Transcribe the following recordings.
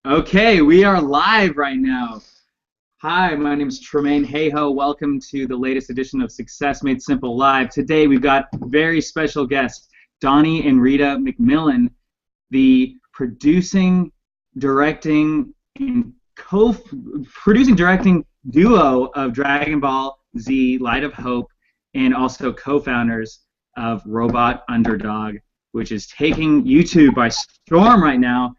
Okay, we are live right now. Hi, my name is Tremaine Hayho. Welcome to the latest edition of Success Made Simple Live. Today we've got very special guests, Donnie and Rita McMillin, the producing, directing duo of Dragon Ball Z, Light of Hope, and also co-founders of Robot Underdog, which is taking YouTube by storm right now.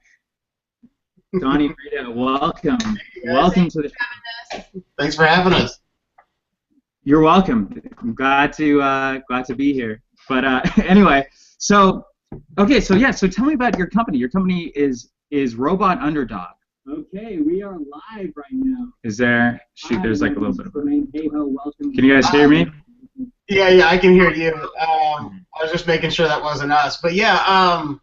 Donnie and Rita, welcome. Welcome to the show. Thanks for having us. You're welcome. I'm glad to be here. But anyway, so tell me about your company. Your company is Robot Underdog. Okay, we are live right now. Is there? Shoot, there's like a little bit of. Can you guys hear me? Yeah, I can hear you. I was just making sure that wasn't us. But yeah,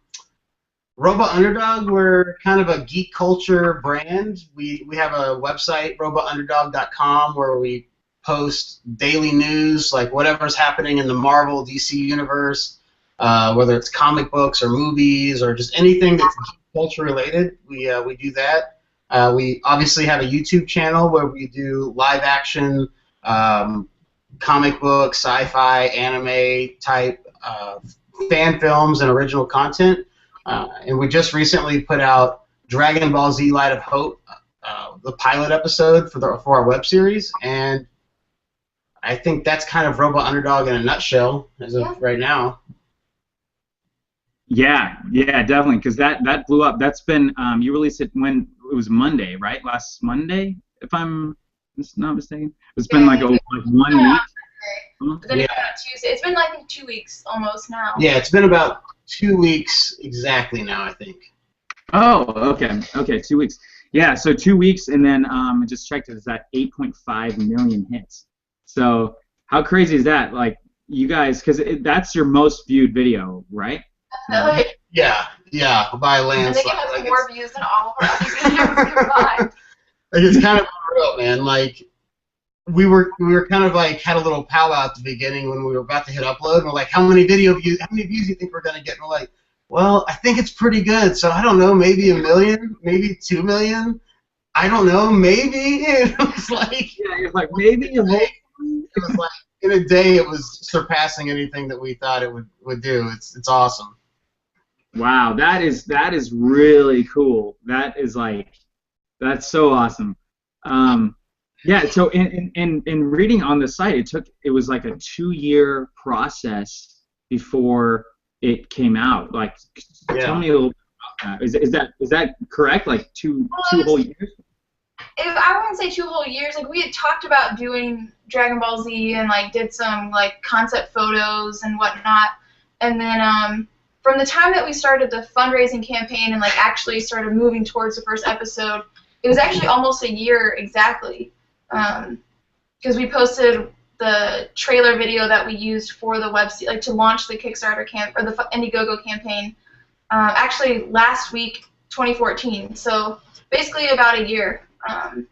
Robot Underdog, we're kind of a geek culture brand. We have a website, robotunderdog.com, where we post daily news, like whatever's happening in the Marvel, DC universe, whether it's comic books or movies or just anything that's geek culture related. We do that. We obviously have a YouTube channel where we do live action, comic book, sci-fi, anime type fan films and original content. And we just recently put out Dragon Ball Z Light of Hope, the pilot episode for our web series, and I think that's kind of Robot Underdog in a nutshell as of right now. Yeah, definitely, because that blew up. That's been you released it when it was Monday, right? Last Monday, if I'm not mistaken. It's been like 1 week. But then it came out Tuesday. It's been like 2 weeks almost now. Yeah, it's been about 2 weeks exactly now, I think. Oh, okay, 2 weeks. Yeah, so 2 weeks, and then I just checked it. It's at 8.5 million hits. So how crazy is that? Like you guys, because that's your most viewed video, right? Yeah, by a landslide. I think it has more views than all of our other videos combined. It's kind of unreal, man. Like we were kind of like had a little powwow at the beginning when we were about to hit upload, and we're like, how many views do you think we're gonna get? And we're like, well, I think it's pretty good, so I don't know, maybe 1 million, maybe 2 million, I don't know, maybe. And it was like, maybe. It was like in a day it was surpassing anything that we thought it would do. It's awesome. Wow, that is really cool. That's so awesome. Yeah, so in reading on the site, it was like a 2-year process before it came out. Like, tell me a little bit about that. Is that correct? Like two whole years? I wouldn't say 2 whole years. Like we had talked about doing Dragon Ball Z and like did some like concept photos and whatnot, and then from the time that we started the fundraising campaign and like actually started moving towards the first episode, it was actually almost a year exactly. Because we posted the trailer video that we used for the website, like to launch the Kickstarter or the Indiegogo campaign, actually last week, 2014. So basically about a year. But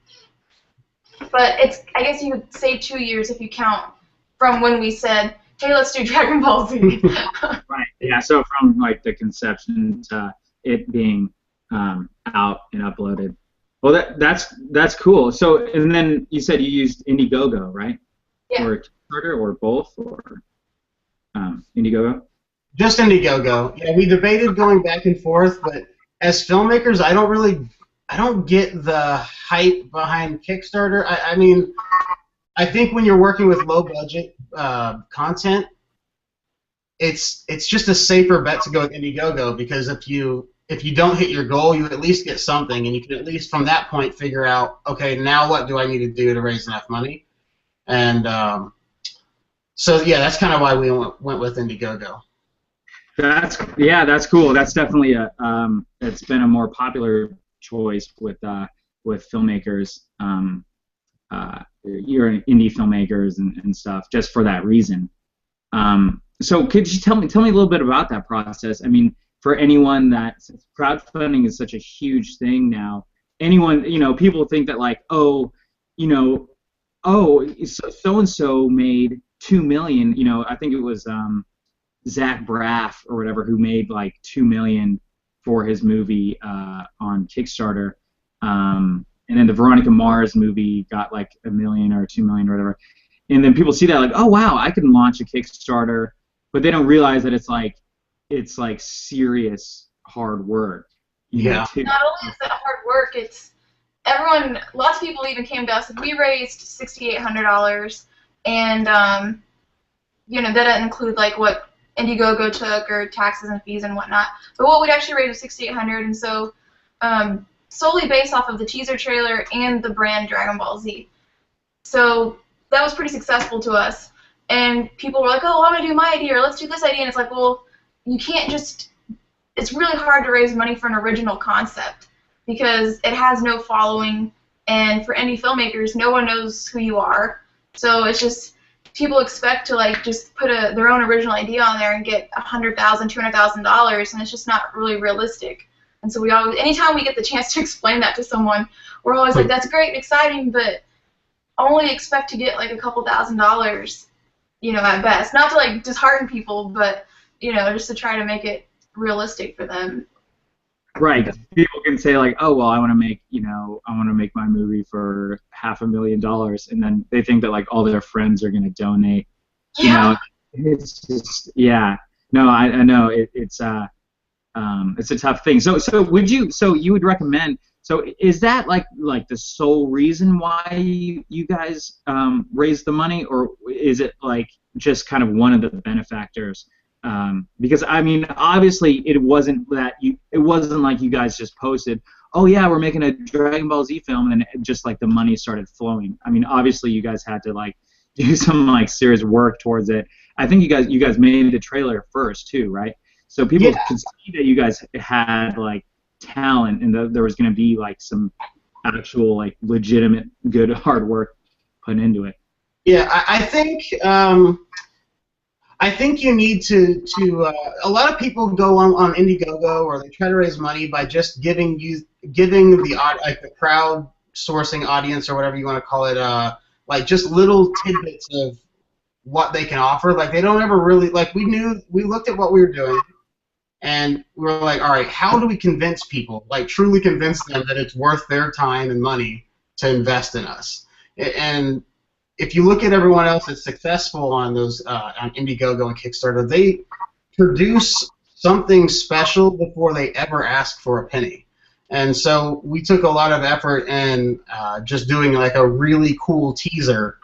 I guess you could say 2 years if you count from when we said, hey, let's do Dragon Ball Z. Right. Yeah. So from like the conception to it being out and uploaded. Well, that's cool. So, and then you said you used Indiegogo, right? Yeah. Or Kickstarter, or both, or Indiegogo? Just Indiegogo. Yeah, we debated going back and forth, but as filmmakers, I don't get the hype behind Kickstarter. I mean, I think when you're working with low budget content, it's just a safer bet to go with Indiegogo, because if you don't hit your goal, you at least get something, and you can at least from that point figure out, okay, now what do I need to do to raise enough money? And so yeah, that's kind of why we went with Indiegogo. That's cool. That's definitely it's been a more popular choice with filmmakers, you're indie filmmakers and stuff, just for that reason. So could you tell me a little bit about that process? I mean, for anyone since crowdfunding is such a huge thing now, people think that like, so and so made 2 million. I think it was Zach Braff or whatever who made like 2 million for his movie on Kickstarter. And then the Veronica Mars movie got like $1 million or $2 million or whatever. And then people see that like, oh wow, I can launch a Kickstarter, but they don't realize that it's like serious hard work. Yeah. Not only is it hard work, it's everyone. Lots of people even came to us. We raised $6,800, and that didn't include like what Indiegogo took or taxes and fees and whatnot. But what we'd actually raised was $6,800, and so solely based off of the teaser trailer and the brand Dragon Ball Z. So that was pretty successful to us. And people were like, oh, I want to do my idea, or let's do this idea. And it's like, well, you can't just, it's really hard to raise money for an original concept because it has no following. And for indie filmmakers, no one knows who you are. So it's just, people expect to like just put their own original idea on there and get $100,000, $200,000, and it's just not really realistic. And so we always, anytime we get the chance to explain that to someone, we're always like, that's great and exciting, but only expect to get like a couple $1,000s, at best. Not to like dishearten people, but just to try to make it realistic for them. Right. People can say like, oh well, I want to make my movie for $500,000, and then they think that like all their friends are going to donate. Yeah. It's just No, I know it's a tough thing. So you would recommend? So is that like the sole reason why you guys raised the money, or is it like just kind of one of the benefactors? Because I mean, obviously, it wasn't like you guys just posted, oh yeah, we're making a Dragon Ball Z film, and just like the money started flowing. I mean, obviously, you guys had to like do some like serious work towards it. I think you guys made the trailer first too, right? So people could see that you guys had like talent, and there was going to be like some actual like legitimate good hard work put into it. Yeah, I think you need to a lot of people go on Indiegogo, or they try to raise money by just giving the crowd sourcing audience, or whatever you want to call it, like just little tidbits of what they can offer. Like they don't ever really, like we looked at what we were doing, and we were like, all right, how do we convince people, like truly convince them that it's worth their time and money to invest in us? And if you look at everyone else that's successful on those on Indiegogo and Kickstarter, they produce something special before they ever ask for a penny. And so we took a lot of effort in just doing like a really cool teaser,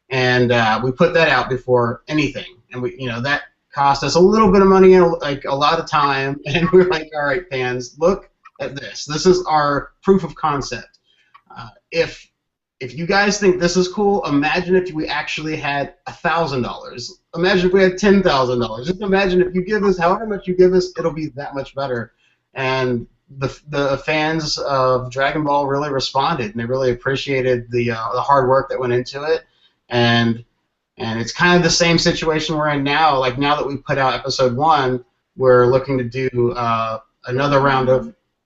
and we put that out before anything. And that cost us a little bit of money and like a lot of time. And we're like, all right, fans, look at this. This is our proof of concept. If you guys think this is cool, imagine if we actually had $1,000. Imagine if we had $10,000. Just imagine if you give us however much you give us, it'll be that much better. And the fans of Dragon Ball really responded, and they really appreciated the hard work that went into it. And it's kind of the same situation we're in now. Like now that we put out episode 1, we're looking to do another round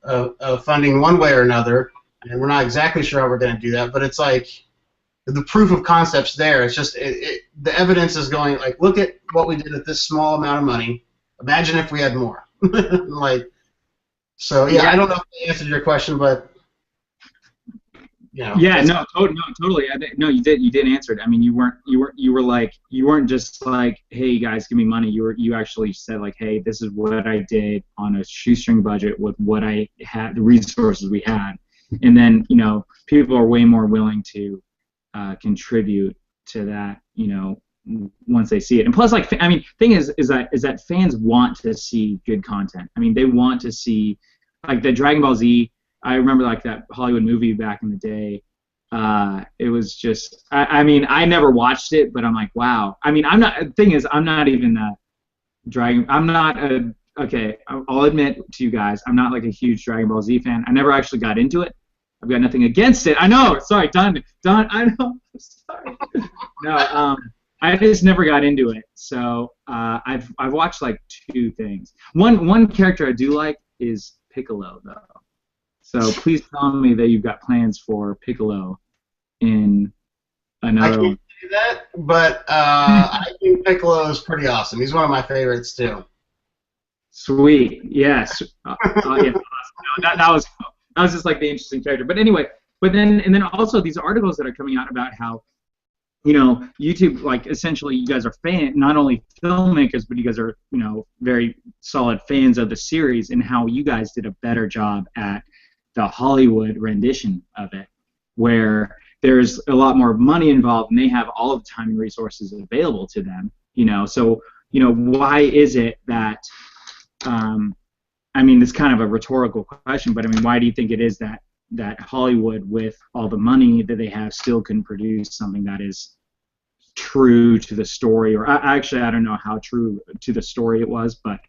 of funding one way or another. And we're not exactly sure how we're going to do that, but it's like the proof of concept's there. It's just the evidence is going like, look at what we did with this small amount of money. Imagine if we had more. Like, so yeah, I don't know if I answered your question, but Yeah, no, totally. No, you did answer it. I mean, you weren't just like, hey guys, give me money. You actually said like, hey, this is what I did on a shoestring budget with what I had, the resources we had. And then, people are way more willing to contribute to that, once they see it. And plus, like, I mean, thing is that fans want to see good content. I mean, they want to see, like, the Dragon Ball Z. I remember, like, that Hollywood movie back in the day. It was just, I mean, I never watched it, but I'm like, wow. I mean, the thing is, I'm not even okay, I'll admit to you guys, I'm not like a huge Dragon Ball Z fan. I never actually got into it. I've got nothing against it. I know. Sorry, Don. I know. I'm sorry. No, I just never got into it. So I've watched like 2 things. One character I do like is Piccolo, though. So please tell me that you've got plans for Piccolo in another one. I can't say that, but I think Piccolo is pretty awesome. He's one of my favorites too. Sweet. Yes. Yeah. No, I was just like the interesting character. But anyway, and then also these articles that are coming out about how, YouTube, like, essentially you guys are not only filmmakers, but you guys are, very solid fans of the series, and how you guys did a better job at the Hollywood rendition of it, where there's a lot more money involved and they have all of the time and resources available to them, So, why is it that, it's kind of a rhetorical question, but why do you think it is that Hollywood, with all the money that they have, still can produce something that is true to the story? Or actually, I don't know how true to the story it was, but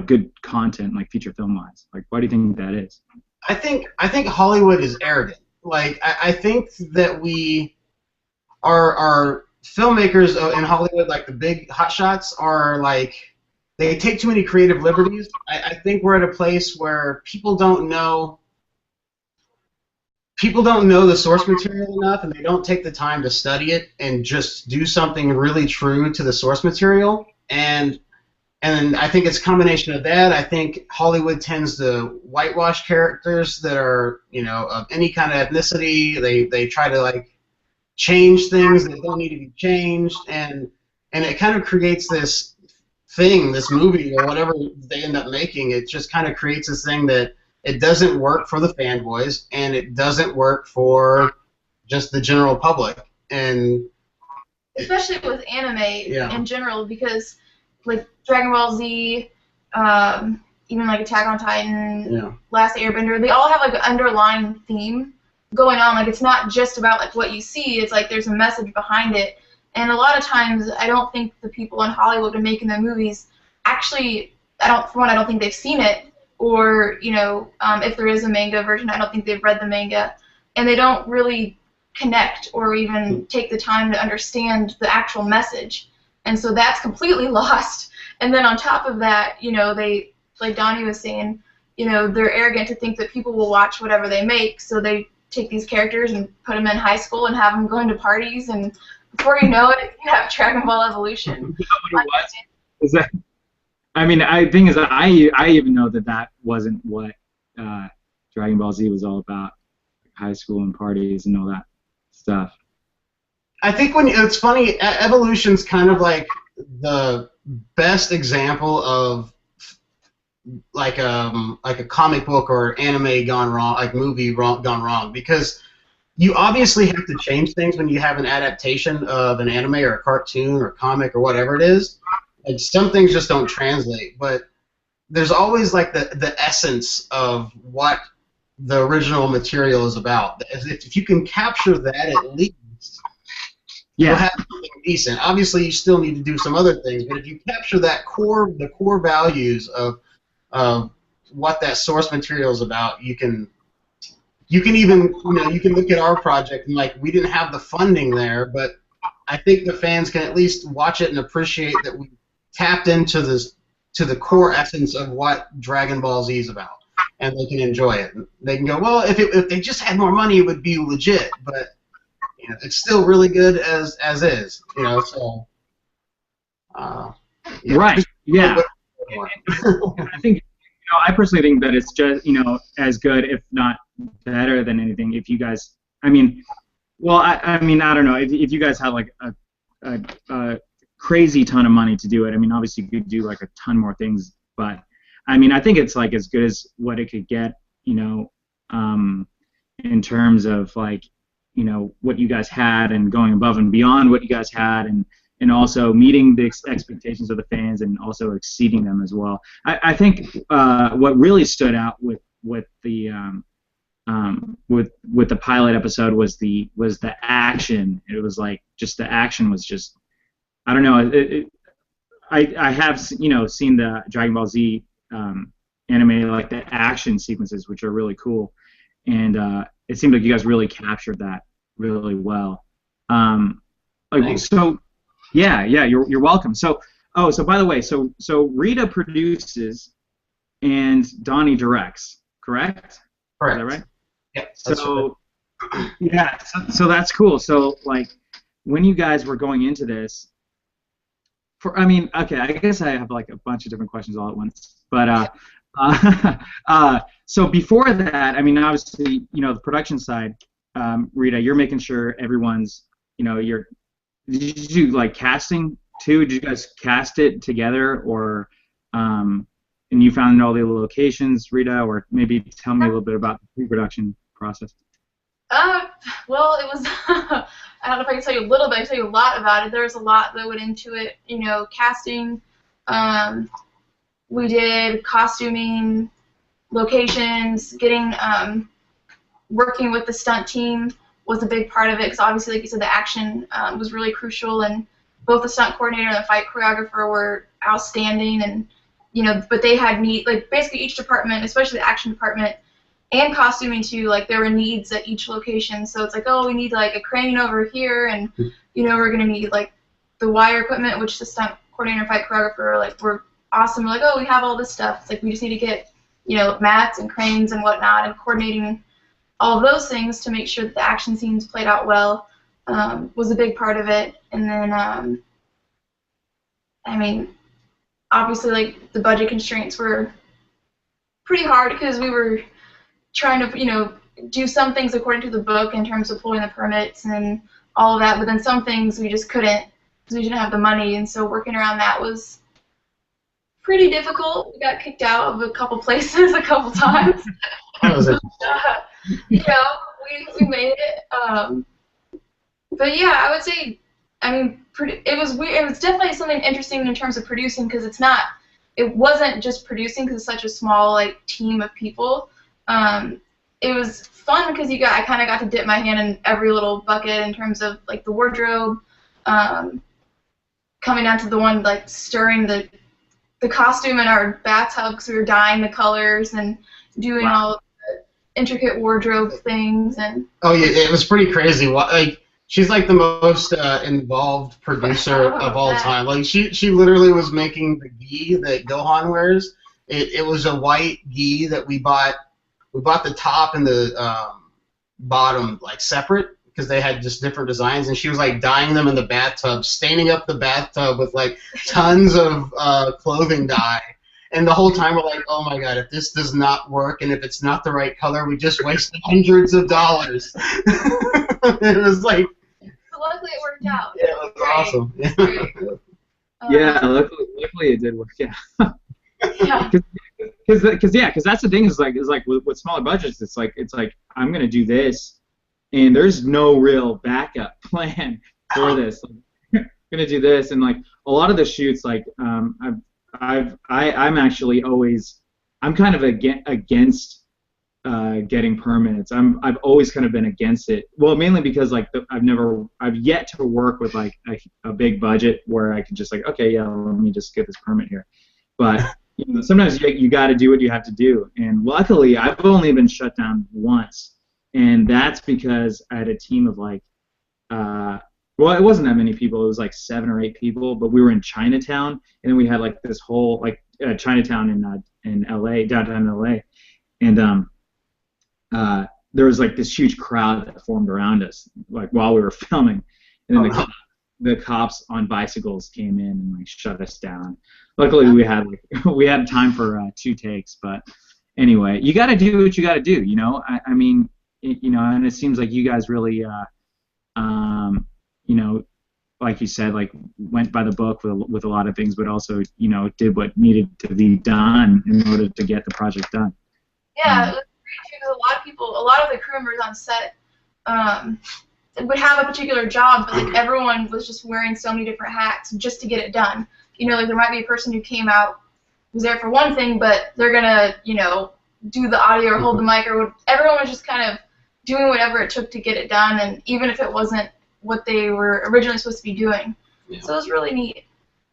good content, like feature film wise. Like, why do you think that is? I think Hollywood is arrogant. Like, I think that we are filmmakers in Hollywood, like the big hotshots, are like, they take too many creative liberties. I think we're at a place where people don't know the source material enough, and they don't take the time to study it and just do something really true to the source material. And I think it's a combination of that. I think Hollywood tends to whitewash characters that are, of any kind of ethnicity. They try to, like, change things that don't need to be changed, and it kind of creates this movie or whatever they end up making. It just kind of creates this thing that it doesn't work for the fanboys, and it doesn't work for just the general public. And especially with anime in general, because like Dragon Ball Z, even like Attack on Titan, Last Airbender, they all have like an underlying theme going on. Like, it's not just about like what you see. It's like there's a message behind it. And a lot of times, I don't think the people in Hollywood are making the movies actually. For one, I don't think they've seen it. Or, if there is a manga version, I don't think they've read the manga, and they don't really connect or even take the time to understand the actual message, and so that's completely lost. And then on top of that, they, like Donnie was saying, they're arrogant to think that people will watch whatever they make, so they take these characters and put them in high school and have them going to parties, and before you know it, you have Dragon Ball Evolution. Is that? I think is that I even know that wasn't what Dragon Ball Z was all about, high school and parties and all that stuff. I think it's funny, Evolution's kind of like the best example of like a comic book or anime gone wrong, like movie gone wrong, because you obviously have to change things when you have an adaptation of an anime or a cartoon or comic or whatever it is. Like, some things just don't translate, but there's always like the essence of what the original material is about. If you can capture that at least, you'll have something decent. Obviously, you still need to do some other things, but if you capture the core values of what that source material is about, you can even you can look at our project and, like, we didn't have the funding there, but I think the fans can at least watch it and appreciate that we tapped into the core essence of what Dragon Ball Z is about, and they can enjoy it. They can go, well, if they just had more money, it would be legit, but it's still really good as is. So. Right. Yeah. I think I personally think that it's just as good, if not better than anything. If you guys, I don't know. If you guys had like a crazy ton of money to do it, obviously you could do like a ton more things, but I think it's like as good as what it could get, in terms of like, what you guys had and going above and beyond what you guys had, and also meeting the expectations of the fans and also exceeding them as well. I think what really stood out with the pilot episode was the action. It was like just the action was just, I don't know. I have seen the Dragon Ball Z anime, like the action sequences, which are really cool, and it seemed like you guys really captured that really well. So yeah, you're welcome. So by the way, so Rita produces and Donnie directs, correct? Correct. Is that right? Yeah. So yeah, so that's cool. So like, when you guys were going into this, okay, I guess I have like a bunch of different questions all at once. But So before that, I mean, obviously, the production side, Rita, you're making sure everyone's, did you do like casting too? Did you guys cast it together, or, and you found all the locations, Rita, or maybe tell me a little bit about the pre-production process? Well, it was, I don't know if I can tell you a little bit, I can tell you a lot about it. There was a lot that went into it, casting, we did costuming, locations, getting, working with the stunt team was a big part of it, because obviously, like you said, the action was really crucial, and both the stunt coordinator and the fight choreographer were outstanding, and, but they had basically each department, especially the action department, and costuming too, like there were needs at each location. So it's like, oh, we need like a crane over here, and we're gonna need like the wire equipment, which the stunt coordinator and fight choreographer were awesome. We're like, oh, we have all this stuff. It's like we just need to get mats and cranes and whatnot, and coordinating all of those things to make sure that the action scenes played out well was a big part of it. And then I mean, obviously, like the budget constraints were pretty hard because we were trying to, do some things according to the book in terms of pulling the permits and all of that, but then some things we just couldn't because we didn't have the money, and so working around that was pretty difficult. We got kicked out of a couple places a couple times. We made it. But yeah, I would say, I mean, it was weird. It was definitely something interesting in terms of producing, because it wasn't just producing because it's such a small team of people. It was fun because I kind of got to dip my hand in every little bucket in terms of like the wardrobe, coming down to the one stirring the costume in our bathtub because we were dyeing the colors and doing all the intricate wardrobe things. And oh yeah, it was pretty crazy. She's like the most involved producer of all time. Like she literally was making the gi that Gohan wears. It was a white gi that we bought. We bought the top and the bottom separate because they had just different designs, and she was dyeing them in the bathtub, staining up the bathtub with tons of clothing dye. And the whole time we're like, oh my god, if this does not work and if it's not the right color, we just wasted hundreds of dollars. It was like. But luckily it worked out. Yeah, it was awesome. Yeah, luckily it did work. Yeah. Yeah. Because that's the thing is with smaller budgets, it's like I'm gonna do this, and there's no real backup plan for this. I'm gonna do this, and a lot of the shoots, I'm actually always kind of against getting permits. I've always kind of been against it. Well, mainly because I've yet to work with a big budget where I can just okay, yeah, let me just get this permit here, but. Sometimes you got to do what you have to do, and luckily I've only been shut down once, and that's because I had a team of well, it wasn't that many people. It was 7 or 8 people, but we were in Chinatown, and then we had this whole Chinatown in LA, downtown LA, and there was this huge crowd that formed around us while we were filming, and then the cops on bicycles came in and shut us down. Luckily, we had time for 2 takes, but anyway, you got to do what you got to do, I mean, and it seems like you guys really, like you said, went by the book with a lot of things, but also, did what needed to be done in order to get the project done. Yeah, it was great too, because a lot of the crew members on set would have a particular job, but everyone was just wearing so many different hats just to get it done. There might be a person who came out, was there for one thing, but they're gonna, do the audio or hold the mic, or everyone was just kind of doing whatever it took to get it done, and even if it wasn't what they were originally supposed to be doing. Yeah. So it was really neat.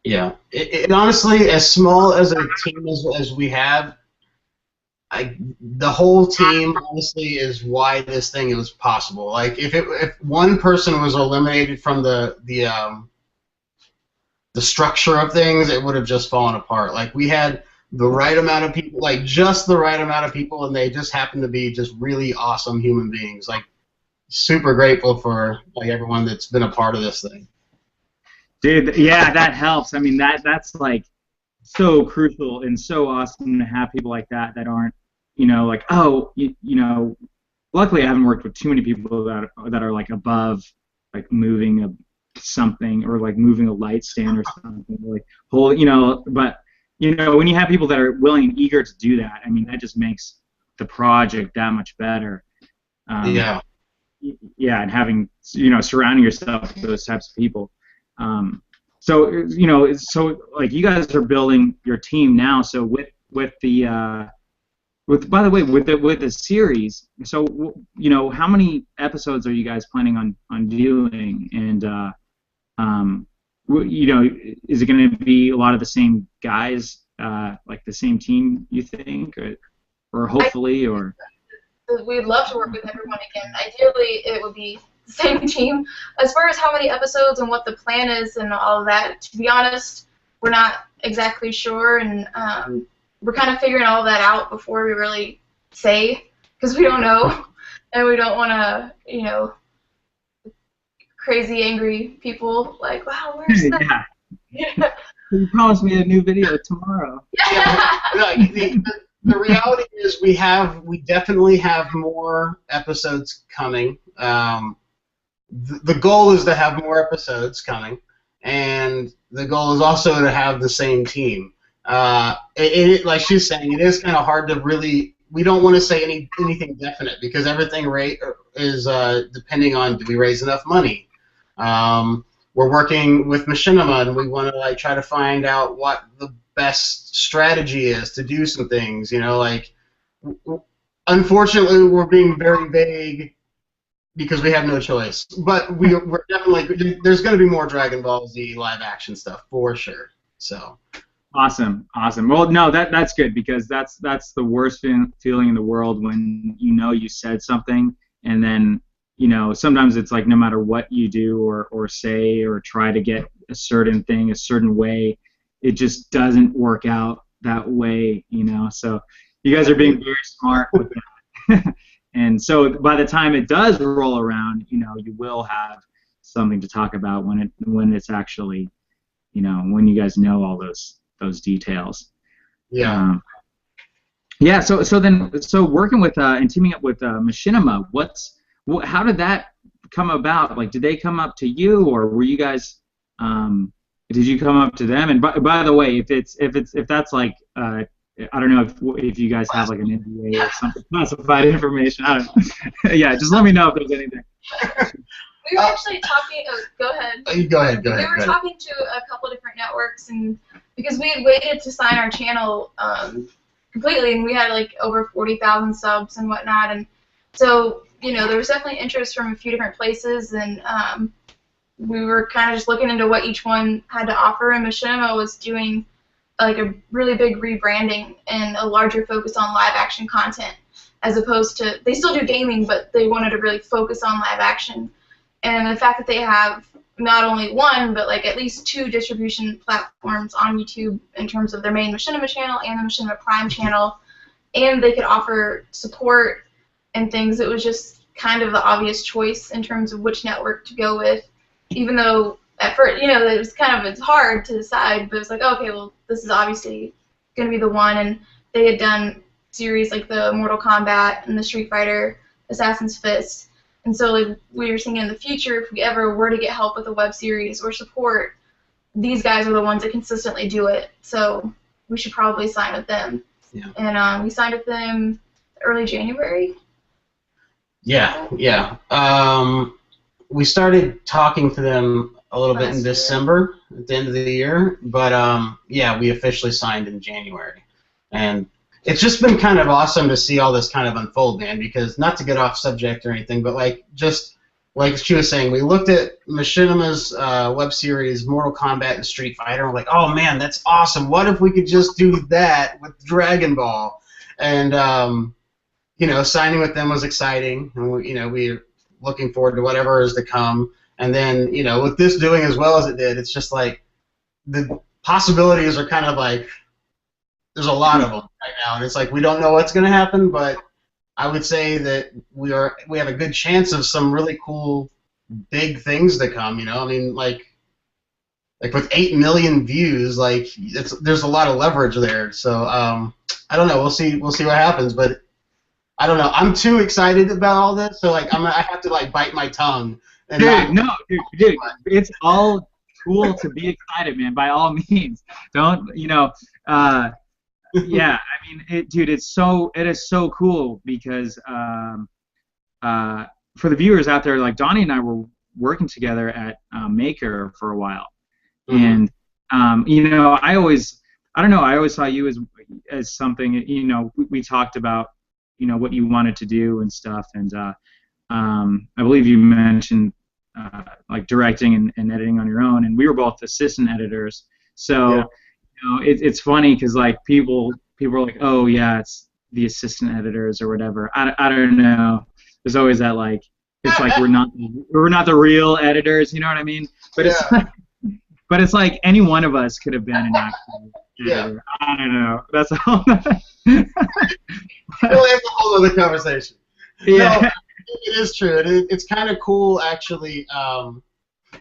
Yeah, it honestly, as small as a team as we have, the whole team honestly is why this thing was possible. If one person was eliminated from the structure of things, it would have just fallen apart. We had the right amount of people, just the right amount of people, and they just happened to be just really awesome human beings. Super grateful for everyone that's been a part of this thing. Dude, yeah, that helps. I mean, that's so crucial and so awesome to have people like that that aren't, you know, like, oh, you know, luckily I haven't worked with too many people that are like above, like moving something or like moving a light stand or something, like whole, you know, but you know, when you have people that are willing and eager to do that, I mean, that just makes the project that much better. Yeah. Yeah, and having, you know, surrounding yourself with those types of people. So you know, so like you guys are building your team now. So with the by the way, with the series, so you know, how many episodes are you guys planning on doing? And you know, is it going to be a lot of the same guys, like the same team, you think, or hopefully, or? We'd love to work with everyone again. Ideally, it would be the same team. As far as how many episodes and what the plan is and all of that, to be honest, we're not exactly sure, and we're kind of figuring all that out before we really say, because we don't know, and we don't want to, you know, crazy angry people like, wow, where's that? Yeah. You promised me a new video tomorrow. The reality is we definitely have more episodes coming. The goal is to have more episodes coming, and the goal is also to have the same team. Like she's saying, it is kind of hard to really. We don't want to say anything definite because everything is depending on, do we raise enough money. We're working with Machinima, and we want to like try to find out what the best strategy is to do some things. You know, like unfortunately we're being very vague because we have no choice. But we're definitely, there's going to be more Dragon Ball Z live action stuff for sure. So. Awesome. Well, no, that's good, because that's the worst feeling in the world when you know you said something and then, you know, sometimes it's like no matter what you do or say or try to get a certain thing a certain way, it just doesn't work out that way, you know. So you guys are being very smart with that. And so by the time it does roll around, you know, you will have something to talk about when it's actually, you know, when you guys know all those details. Yeah. Yeah. So working with and teaming up with Machinima, how did that come about? Like, did they come up to you, or were you guys? Did you come up to them? And by the way, if that's like I don't know if you guys have like an NDA or something, classified information. I don't know. Yeah, just let me know if there's anything. We were actually talking. Oh, go ahead. Go ahead. We were talking to a couple different networks, and because we had waited to sign our channel completely, and we had like over 40,000 subs and whatnot, and so you know there was definitely interest from a few different places, and we were kind of just looking into what each one had to offer, and Machinima was doing like a really big rebranding and a larger focus on live action content, as opposed to, they still do gaming, but they wanted to really focus on live action. And the fact that they have not only one, but like at least 2 distribution platforms on YouTube in terms of their main Machinima channel and the Machinima Prime channel, and they could offer support and things, it was just kind of the obvious choice in terms of which network to go with. Even though at first, you know, it's hard to decide, but it's like, okay, well, this is obviously going to be the one. And they had done series like the Mortal Kombat and the Street Fighter, Assassin's Fist. And so like, we were thinking in the future, if we ever were to get help with a web series or support, these guys are the ones that consistently do it. So we should probably sign with them. Yeah. And we signed with them early January. Yeah. We started talking to them a little bit in December, at the end of the year, but yeah, we officially signed in January. And it's just been kind of awesome to see all this kind of unfold, man, because not to get off subject or anything, but like just like she was saying, we looked at Machinima's web series Mortal Kombat and Street Fighter, and we're like, oh man, that's awesome. What if we could just do that with Dragon Ball? And you know, signing with them was exciting, and we're looking forward to whatever is to come. And then, you know, with this doing as well as it did, it's just like the possibilities are kind of like, there's a lot of them right now, and it's like we don't know what's going to happen, but I would say that we have a good chance of some really cool big things to come. You know, I mean, like like with 8 million views, like there's a lot of leverage there. So I don't know. We'll see what happens, but I don't know. I'm too excited about all this, so like I have to like bite my tongue. And dude, it's all cool to be excited, man. By all means, don't yeah. I mean, it is so cool because for the viewers out there, like Donnie and I were working together at Maker for a while, and I always saw you as something. We talked about what you wanted to do and stuff, and I believe you mentioned like directing and editing on your own, and we were both assistant editors. So it's funny because like people are like, oh yeah, it's the assistant editors or whatever. I don't know. There's always that like it's like we're not the real editors, you know what I mean? But it's like any one of us could have been an actual editor. I don't know. That's all. Really, it's a whole other conversation. Yeah. No, it is true. It's kind of cool, actually.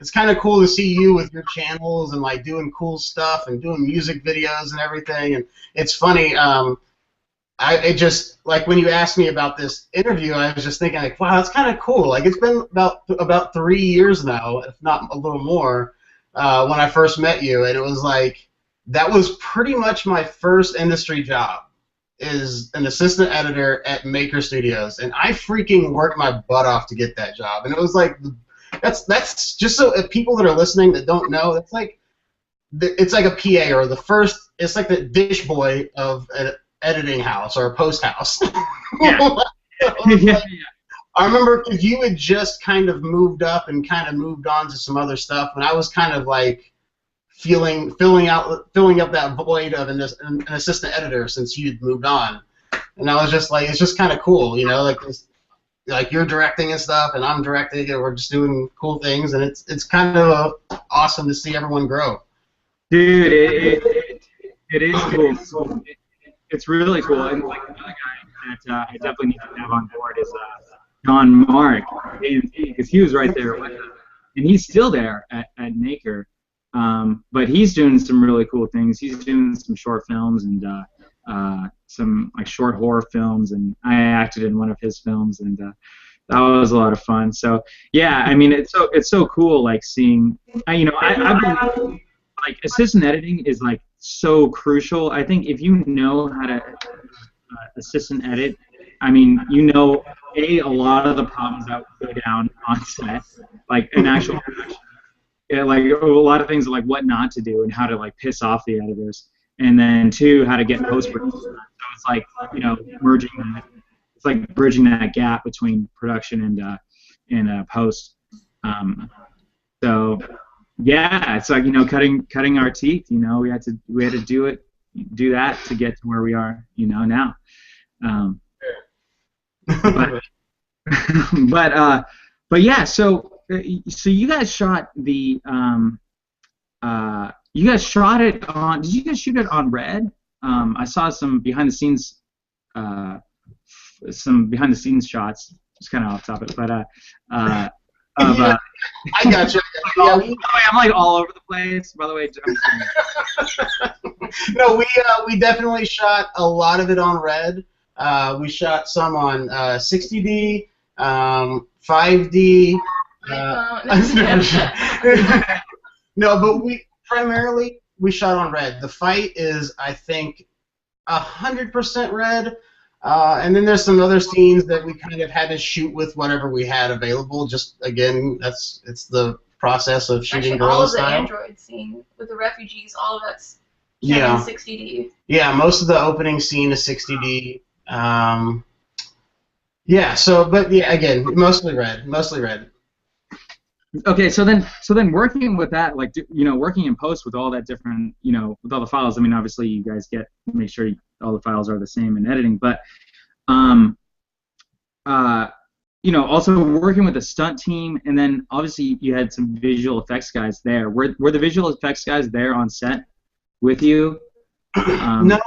It's kind of cool to see you with your channels and like doing cool stuff and doing music videos and everything. And it's funny. It just like when you asked me about this interview, I was just thinking like, wow, that's kind of cool. Like it's been about 3 years now, if not a little more, when I first met you, and it was like that was pretty much my first industry job. Is an assistant editor at Maker Studios, and I freaking worked my butt off to get that job. And it was like, that's just so if people that are listening that don't know, it's like a PA or it's like the dish boy of an editing house or a post house. Yeah. I remember because you had just kind of moved up and kind of moved on to some other stuff, and I was kind of like filling up that void of an assistant editor since you'd moved on, and I was just like, it's just kind of cool, like this, like you're directing and stuff, and I'm directing, and we're just doing cool things, and it's kind of awesome to see everyone grow. Dude, it is cool. It's really cool, and like another guy that I definitely need to have on board is John Mark, because he was right there with us, and he's still there at Maker. But he's doing some really cool things. He's doing some short films and some like short horror films, and I acted in one of his films, and that was a lot of fun. So yeah, I mean it's so cool like seeing. I believe like assistant editing is like so crucial. I think if you know how to assistant edit, I mean a lot of the problems that would go down on set, like an actual production. Yeah, like a lot of things like what not to do and how to like piss off the editors, and then 2, how to get post-production. So it's like merging that. It's like bridging that gap between production and post. So yeah, it's like cutting our teeth. We had to do that to get to where we are now. But yeah, so you guys shot the you guys shot it on. Did you guys shoot it on Red? I saw some behind the scenes shots. Just kind of off topic, but I got you. Yeah, I'm like all over the place. By the way, no, we definitely shot a lot of it on Red. We shot some on 60D, 5D. No, but we primarily shot on Red. The fight is, I think, 100% Red, and then there's some other scenes that we kind of had to shoot with whatever we had available. Just again, it's the process of shooting guerrilla style. All of the Android scene with the refugees, all of that's in 60D. Yeah, most of the opening scene is 60D. Yeah. So, but yeah, again, mostly Red. Okay, so then working with that, like working in post with all that different, with all the files. I mean, obviously you guys make sure all the files are the same in editing, but also working with the stunt team, and then obviously you had some visual effects guys there. Were the visual effects guys there on set with you? No.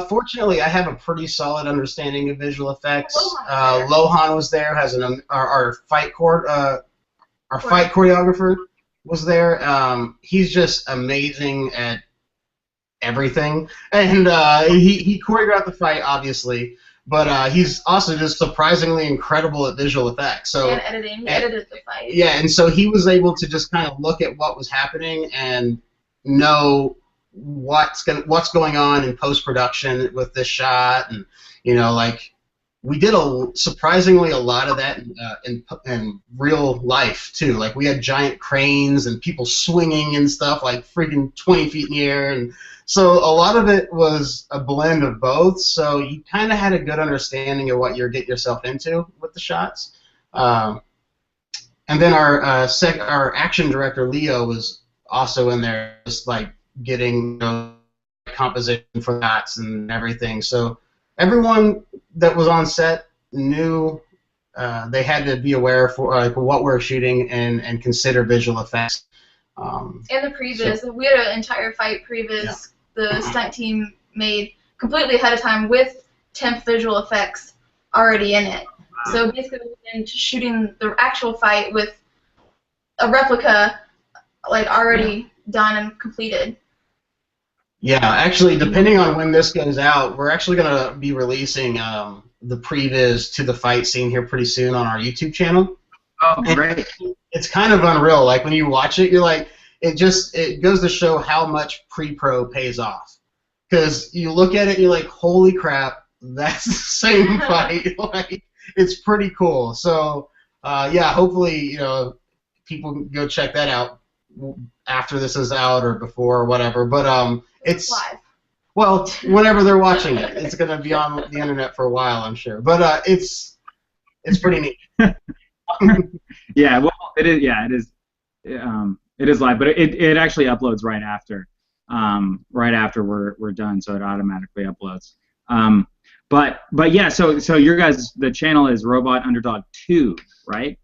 Fortunately, I have a pretty solid understanding of visual effects. Lohan was there, has our fight choreographer. was there. He's just amazing at everything, and he choreographed the fight, obviously, but he's also just surprisingly incredible at visual effects. So and editing, he edited the fight. Yeah, and so he was able to just kind of look at what was happening and know what's going on in post production with this shot, and like we did surprisingly a lot of that in real life too. Like we had giant cranes and people swinging and stuff like freaking 20 feet in the air, and so a lot of it was a blend of both. So you kind of had a good understanding of what you're getting yourself into with the shots. And then our action director Leo was also in there, just like getting composition for that and everything. So everyone that was on set knew they had to be aware for what we're shooting and consider visual effects. And the previs, we had an entire fight previs. The stunt team made completely ahead of time with temp visual effects already in it. So basically, we've been shooting the actual fight with a replica, like already done and completed. Yeah, actually, depending on when this goes out, we're actually going to be releasing the previs to the fight scene here pretty soon on our YouTube channel. Oh, great! It's kind of unreal. Like when you watch it, you're like, it goes to show how much pre-pro pays off. Because you look at it, and you're like, holy crap, that's the same fight. Like, it's pretty cool. So, yeah, hopefully, people can go check that out after this is out or before or whatever. But it's live. Well, whenever they're watching it, it's going to be on the internet for a while, I'm sure. But it's pretty neat. Yeah, well, it is. Yeah, it is. It is live, but it actually uploads right after. Right after we're done, so it automatically uploads. But yeah, so your guys, the channel is Robot Underdog 2, right?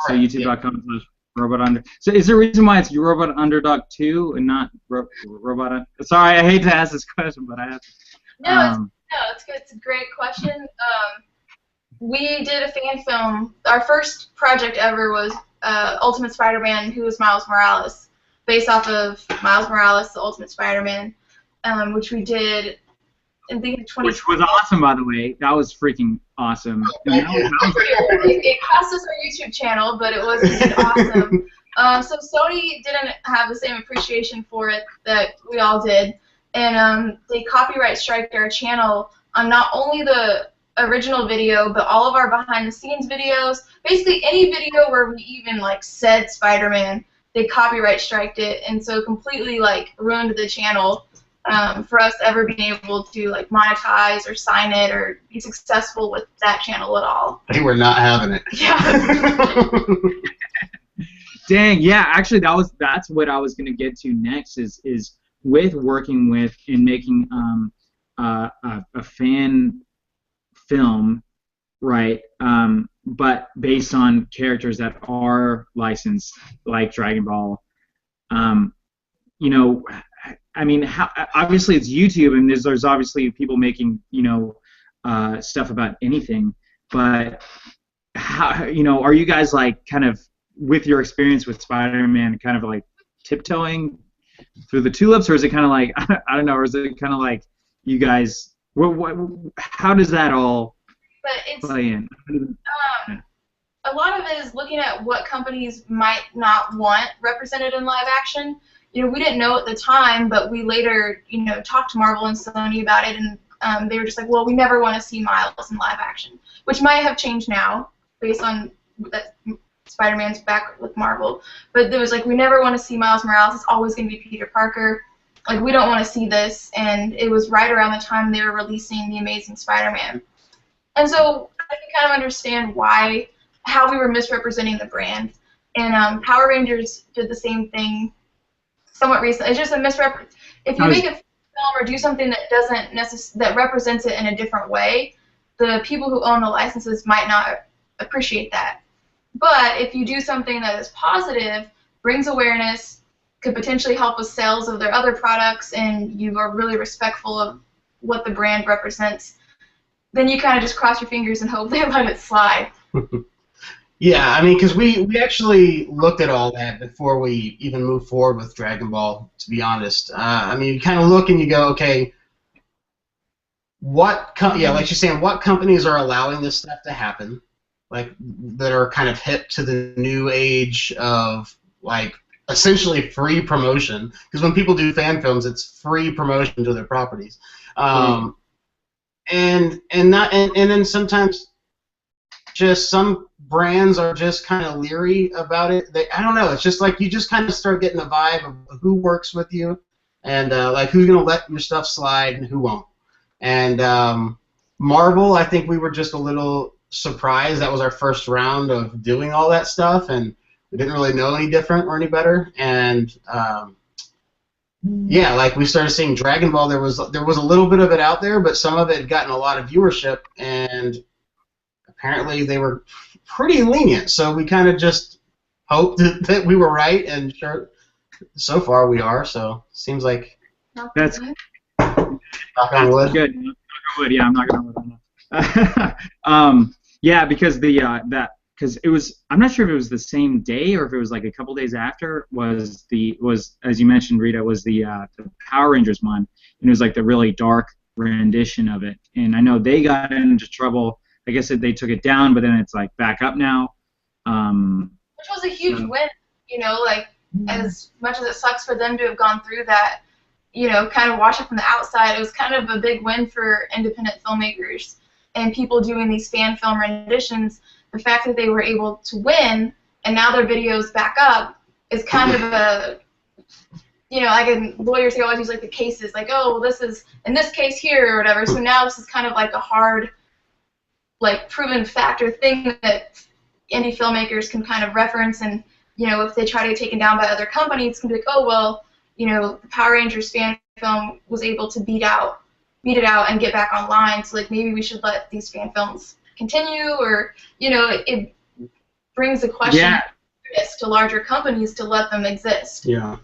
So YouTube.com/Robot Underdog. So is there a reason why it's Robot Underdog 2 and not Robot? Sorry, I hate to ask this question, but I have to. No, it's good. It's a great question. We did a fan film. Our first project ever was Ultimate Spider-Man, Who is Miles Morales, based off of Miles Morales, the Ultimate Spider-Man, which we did. Which was awesome, by the way. That was freaking awesome. It cost us our YouTube channel, but it was awesome. So Sony didn't have the same appreciation for it that we all did, and they copyright striked our channel on not only the original video, but all of our behind-the-scenes videos. Basically, any video where we even said Spider-Man, they copyright striked it, and so completely ruined the channel. For us ever being able to monetize or sign it or be successful with that channel at all. They were not having it. Yeah. Dang, yeah, actually that's what I was gonna get to next is with working with and making a fan film, right? But based on characters that are licensed, like Dragon Ball. I mean, obviously it's YouTube, and there's obviously people making stuff about anything. But how are you guys kind of with your experience with Spider-Man, kind of tiptoeing through the tulips, or is it kind of I don't know, or is it kind of you guys? How does that all play in? A lot of it is looking at what companies might not want represented in live action. We didn't know at the time, but we later, talked to Marvel and Sony about it, and they were just like, well, we never want to see Miles in live action, which might have changed now based on that Spider-Man's back with Marvel. But it was we never want to see Miles Morales. It's always going to be Peter Parker. We don't want to see this. And it was right around the time they were releasing The Amazing Spider-Man. And so I can kind of understand how we were misrepresenting the brand. And Power Rangers did the same thing somewhat recently. It's just a misrepresentation. If you make a film or do something that that represents it in a different way, the people who own the licenses might not appreciate that. But if you do something that is positive, brings awareness, could potentially help with sales of their other products, and you are really respectful of what the brand represents, then you kind of just cross your fingers and hope they let it slide. Yeah, I mean, because we actually looked at all that before we even moved forward with Dragon Ball, to be honest. I mean, you kind of look and you go, okay, yeah, like you're saying, what companies are allowing this stuff to happen, like, that are kind of hip to the new age of, like, essentially free promotion, because when people do fan films, it's free promotion to their properties. And then sometimes just some brands are just kind of leery about it. I don't know. It's just like you just kind of start getting a vibe of who works with you, and like who's gonna let your stuff slide and who won't. And Marvel, I think we were just a little surprised. That was our first round of doing all that stuff, and we didn't really know any different or any better. And yeah, like we started seeing Dragon Ball. There was a little bit of it out there, but some of it had gotten a lot of viewership, and apparently they were pretty lenient. So we kind of just hoped that we were right, and sure, so far we are. So seems like that's knock on wood. Good. Knock on wood. Yeah, I'm not gonna wood on that. Yeah, because because it was, I'm not sure if it was the same day or if it was like a couple days after, was as you mentioned, Rita, was the Power Rangers one, and it was like the really dark rendition of it. And I know they got into trouble. I guess they took it down, but then it's like back up now. Which was a huge win, you know, like as much as it sucks for them to have gone through that, you know, kind of watch it from the outside, it was kind of a big win for independent filmmakers and people doing these fan film renditions. The fact that they were able to win and now their videos back up is kind of a, you know, like in lawyers, they always use like the cases, like, oh, well, this is in this case here or whatever. So now this is kind of like a hard, like, proven fact or thing that indie filmmakers can kind of reference, and, you know, if they try to get taken down by other companies, can be like, oh, well, you know, the Power Rangers fan film was able to beat it out and get back online, so, like, maybe we should let these fan films continue, or, you know, it brings the question to larger companies to let them exist. Yeah.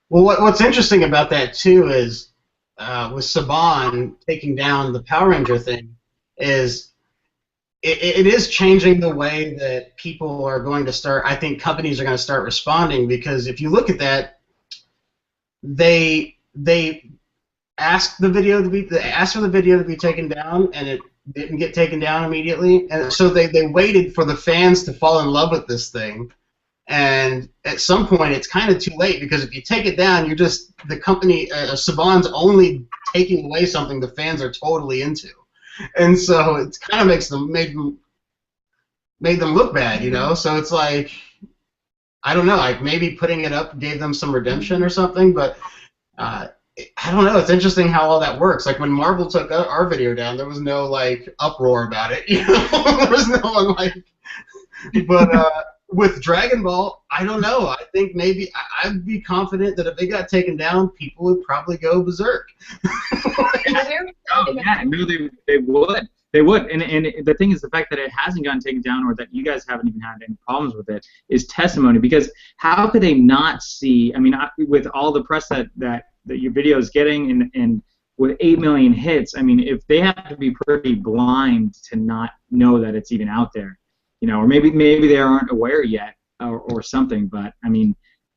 Well, what's interesting about that, too, is with Saban taking down the Power Ranger thing, is it is changing the way that people are going to start, I think companies are going to start responding, because if you look at that, they asked for the video to be taken down, and it didn't get taken down immediately, and so they waited for the fans to fall in love with this thing, and at some point it's kind of too late, because if you take it down, you're just, the company, Saban's only taking away something the fans are totally into. And so it kind of made them look bad, you know. So it's like, I don't know, like maybe putting it up gave them some redemption or something. But I don't know. It's interesting how all that works. Like when Marvel took our video down, there was no like uproar about it, you know. There was no one like. But with Dragon Ball, I don't know. I think maybe I'd be confident that if they got taken down, people would probably go berserk. Oh yeah, no, they would. They would, and the thing is, the fact that it hasn't gotten taken down, or that you guys haven't even had any problems with it, is testimony. Because how could they not see? I mean, with all the press that your video is getting, and with 8 million hits, I mean, if they have to be pretty blind to not know that it's even out there, you know, or maybe they aren't aware yet, or something. But I mean,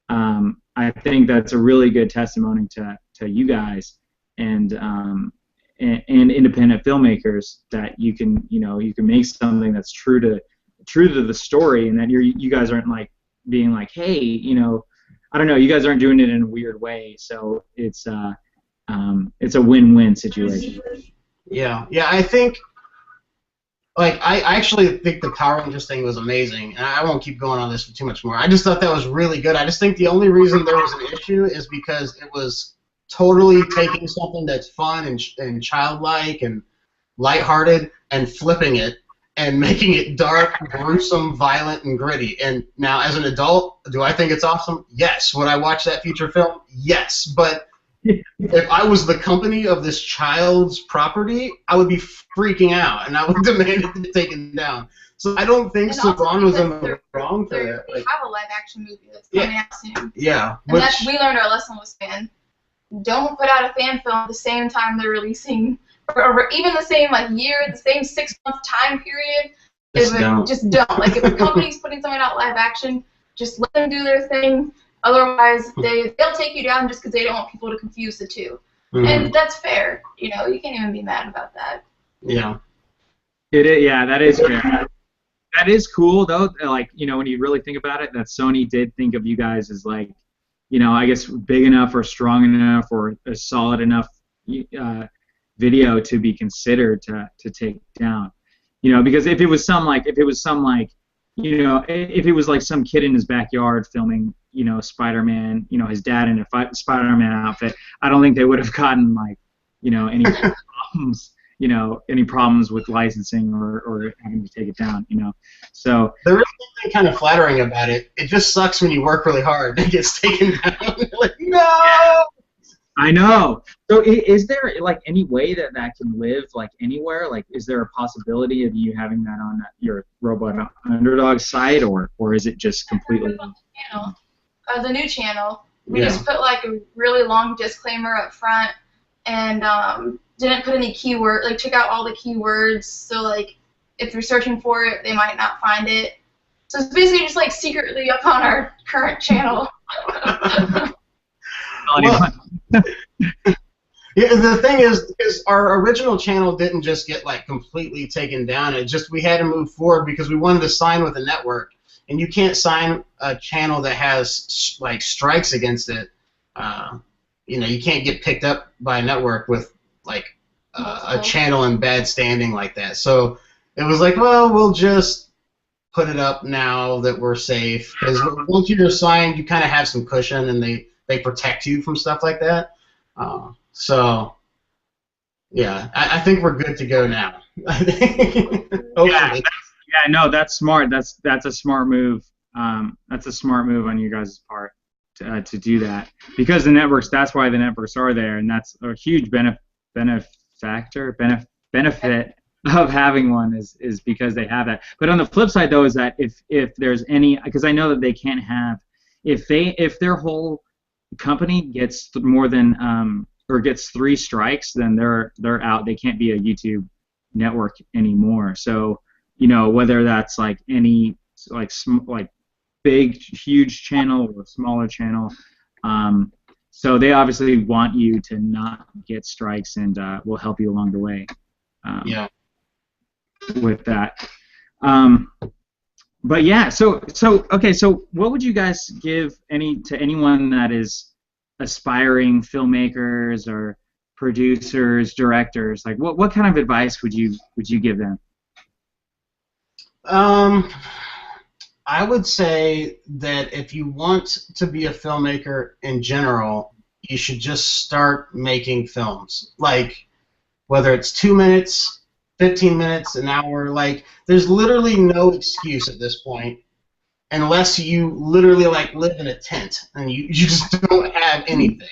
I think that's a really good testimony to you guys and independent filmmakers, that you can make something that's true to the story, and that you guys aren't like being like, hey, you know, I don't know, you guys aren't doing it in a weird way. So it's a win-win situation. Yeah, I think. Like, I actually think the Power Rangers thing was amazing, and I won't keep going on this for too much more. I just thought that was really good. I just think the only reason there was an issue is because it was totally taking something that's fun and childlike and lighthearted and flipping it and making it dark, gruesome, violent, and gritty. And now, as an adult, do I think it's awesome? Yes. Would I watch that feature film? Yes. But if I was the company of this child's property, I would be freaking out, and I would demand it to be taken down. So I don't think Saban was in the wrong for that. They have a live-action movie that's coming out soon. Yeah. And we learned our lesson with fan. Don't put out a fan film at the same time they're releasing, or even the same like year, the same 6-month time period. Just don't. Just don't. Like, if a company's putting something out live action, just let them do their thing. Otherwise, they'll take you down just because they don't want people to confuse the two. Mm-hmm. And that's fair. You know, you can't even be mad about that. Yeah. It is, yeah, that is fair. That is cool, though. Like, you know, when you really think about it, that Sony did think of you guys as, like, you know, I guess big enough or strong enough or a solid enough video to be considered to take down. You know, because if it was some like, you know, if it was like some kid in his backyard filming, you know, Spider-Man, you know, his dad in a Spider-Man outfit, I don't think they would have gotten, like, you know, any problems. You know, any problems with licensing or having to take it down, you know. So there is something kind of flattering about it. It just sucks when you work really hard and it gets taken down. Like, no! I know. So is there, like, any way that can live, like, anywhere? Like, is there a possibility of you having that on your Robot Underdog site, or is it just completely... The new channel. We just put, like, a really long disclaimer up front and didn't put any keyword, like, took out all the keywords, so, like, if they're searching for it, they might not find it. So it's basically just, like, secretly up on our current channel. Well, yeah, the thing is, because our original channel didn't just get, like, completely taken down. It just, we had to move forward because we wanted to sign with a network, and you can't sign a channel that has, like, strikes against it. You know, you can't get picked up by a network with, like, a channel in bad standing like that. So it was like, well, we'll just put it up now that we're safe. Because once you're signed, you kind of have some cushion, and they protect you from stuff like that. So, yeah, I think we're good to go now. Yeah, no, that's smart. That's a smart move. That's a smart move on you guys' part to do that, because the networks. That's why the networks are there, and that's a huge benefit of having one is because they have that. But on the flip side, though, is that if there's any, because I know that they can't have, if their whole company gets more than or gets 3 strikes, then they're out. They can't be a YouTube network anymore. So, you know, whether that's like any like big huge channel or smaller channel, so they obviously want you to not get strikes, and will help you along the way. With that. But yeah, so okay, so what would you guys give to anyone that is aspiring filmmakers or producers, directors? Like, what kind of advice would you give them? I would say that if you want to be a filmmaker in general, you should just start making films. Like, whether it's 2 minutes, 15 minutes, an hour, like, there's literally no excuse at this point, unless you literally, like, live in a tent and you just don't have anything.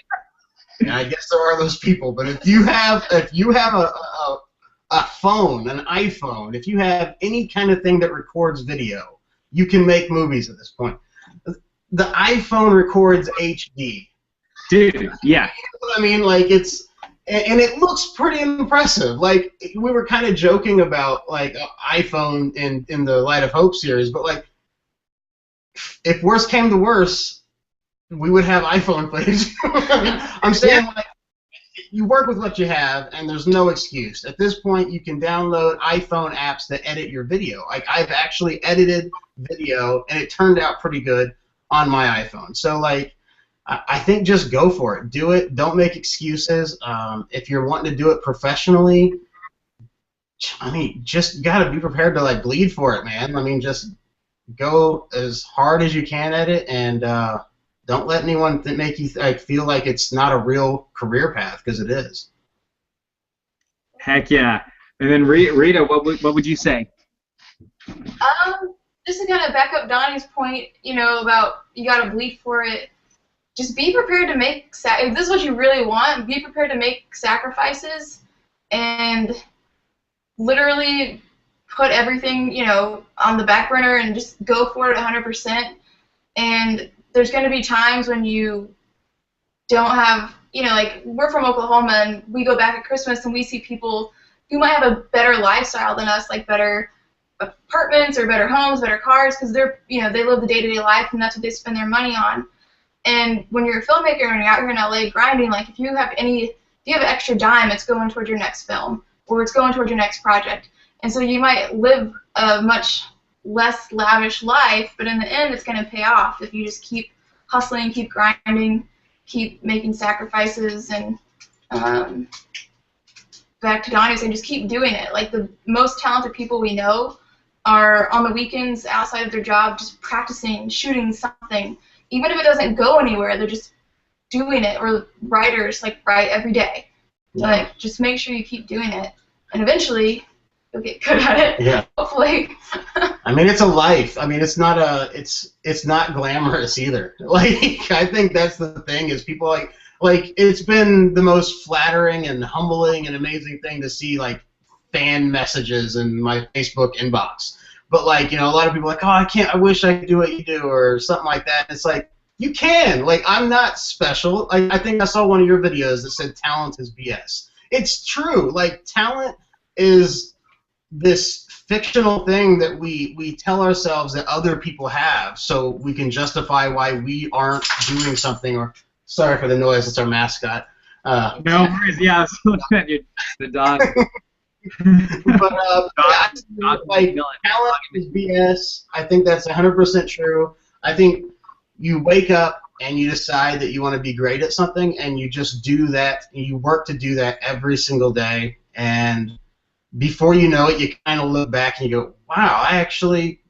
And I guess there are those people, but if you have a phone, an iPhone, if you have any kind of thing that records video, you can make movies at this point. The iPhone records HD. Dude, yeah. I mean, like, and it looks pretty impressive. Like, we were kind of joking about, like, iPhone in the Light of Hope series, but, like, if worse came to worse, we would have iPhone footage. I'm saying, like, you work with what you have, and there's no excuse. At this point, you can download iPhone apps that edit your video. Like, I've actually edited video, and it turned out pretty good on my iPhone. So, like, I think just go for it. Do it. Don't make excuses. If you're wanting to do it professionally, I mean, just gotta be prepared to, like, bleed for it, man. I mean, just go as hard as you can at it, and don't let anyone make you feel like it's not a real career path, because it is. Heck yeah. And then Rita, what would you say? Just to kind of back up Donnie's point, you know, about you got to bleed for it. Just be prepared to make, if this is what you really want, be prepared to make sacrifices and literally put everything, you know, on the back burner and just go for it 100%. And there's going to be times when you don't have, you know, like, we're from Oklahoma, and we go back at Christmas and we see people who might have a better lifestyle than us, like better apartments or better homes, better cars, because they're, they live the day-to-day life and that's what they spend their money on. And when you're a filmmaker and you're out here in LA grinding, like if you have extra dime, it's going toward your next film or it's going toward your next project. And so you might live a much less lavish life, but in the end it's going to pay off if you just keep hustling, keep grinding, keep making sacrifices, and back to Donnie saying, just keep doing it. Like the most talented people we know are on the weekends outside of their job just practicing, shooting something. Even if it doesn't go anywhere, they're just doing it. Or writers write every day. Yeah. Like just make sure you keep doing it, and eventually you'll get good at it. Yeah. Hopefully. I mean, it's a life. I mean, it's not glamorous either. Like I think that's the thing is people like it's been the most flattering and humbling and amazing thing to see fan messages in my Facebook inbox. But a lot of people are like, oh, I wish I could do what you do or something like that. And it's like, you can. Like, I'm not special. I think I saw one of your videos that said talent is BS. It's true. Like, talent is this fictional thing that we tell ourselves that other people have so we can justify why we aren't doing something. Or sorry for the noise, it's our mascot. No worries, yeah, the dog. But talent is BS. I think that's 100% true. I think you wake up and you decide that you want to be great at something, and you just do that. And you work to do that every single day, and before you know it, you kind of look back and you go, "Wow, I actually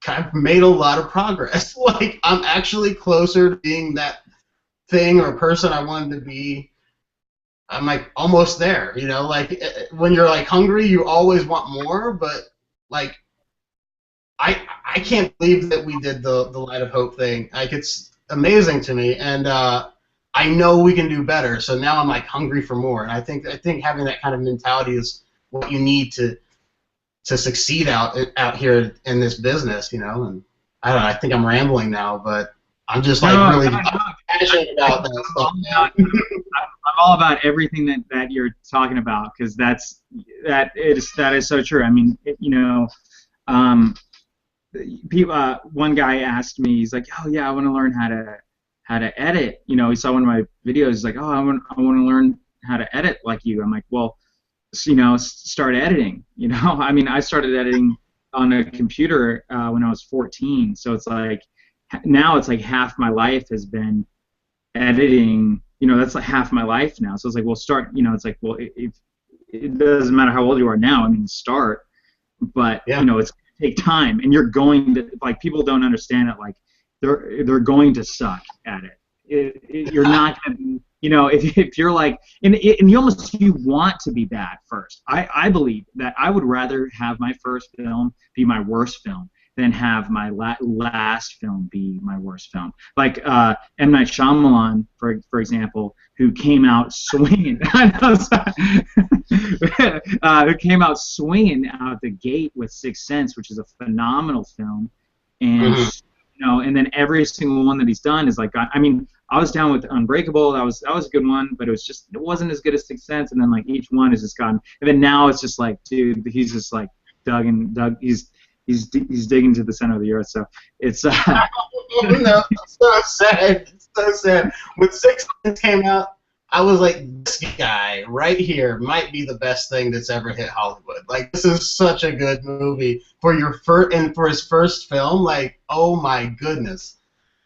kind of made a lot of progress. Like I'm actually closer to being that thing or person I wanted to be." I'm almost there, when you're hungry, you always want more, but I can't believe that we did the Light of Hope thing. It's amazing to me, and I know we can do better. So now I'm hungry for more, and I think having that kind of mentality is what you need to succeed out here in this business, And I don't know. I think I'm rambling now, but I'm just really passionate about that stuff. I'm all about everything that you're talking about, because that is so true. I mean, people. One guy asked me, he's like, "Oh yeah, I want to learn how to edit." He saw one of my videos. He's like, "Oh, I want to learn how to edit like you." I'm like, "Well, start editing." I mean, I started editing on a computer when I was 14, so it's now it's half my life has been editing. That's half my life now. So it's well, start. It's well, if it doesn't matter how old you are now. I mean, start. But yeah. It's going to take time, and you're going to people don't understand it. They're going to suck at it. You're not going to. If you're and you want to be bad first. I believe that I would rather have my first film be my worst film than have my last film be my worst film. M. Night Shyamalan, for example, who came out swinging. Who came out swinging out the gate with Sixth Sense, which is a phenomenal film, and and then every single one that he's done is I mean, I was down with Unbreakable. That was a good one, but it wasn't as good as Sixth Sense. And then each one has just gotten, and then now it's just dude, he's just dug. He's digging to the center of the earth. So it's. No, it's so sad. It's so sad. When Sixth Sense came out, I was this guy right here might be the best thing that's ever hit Hollywood. This is such a good movie for for his first film. Oh my goodness.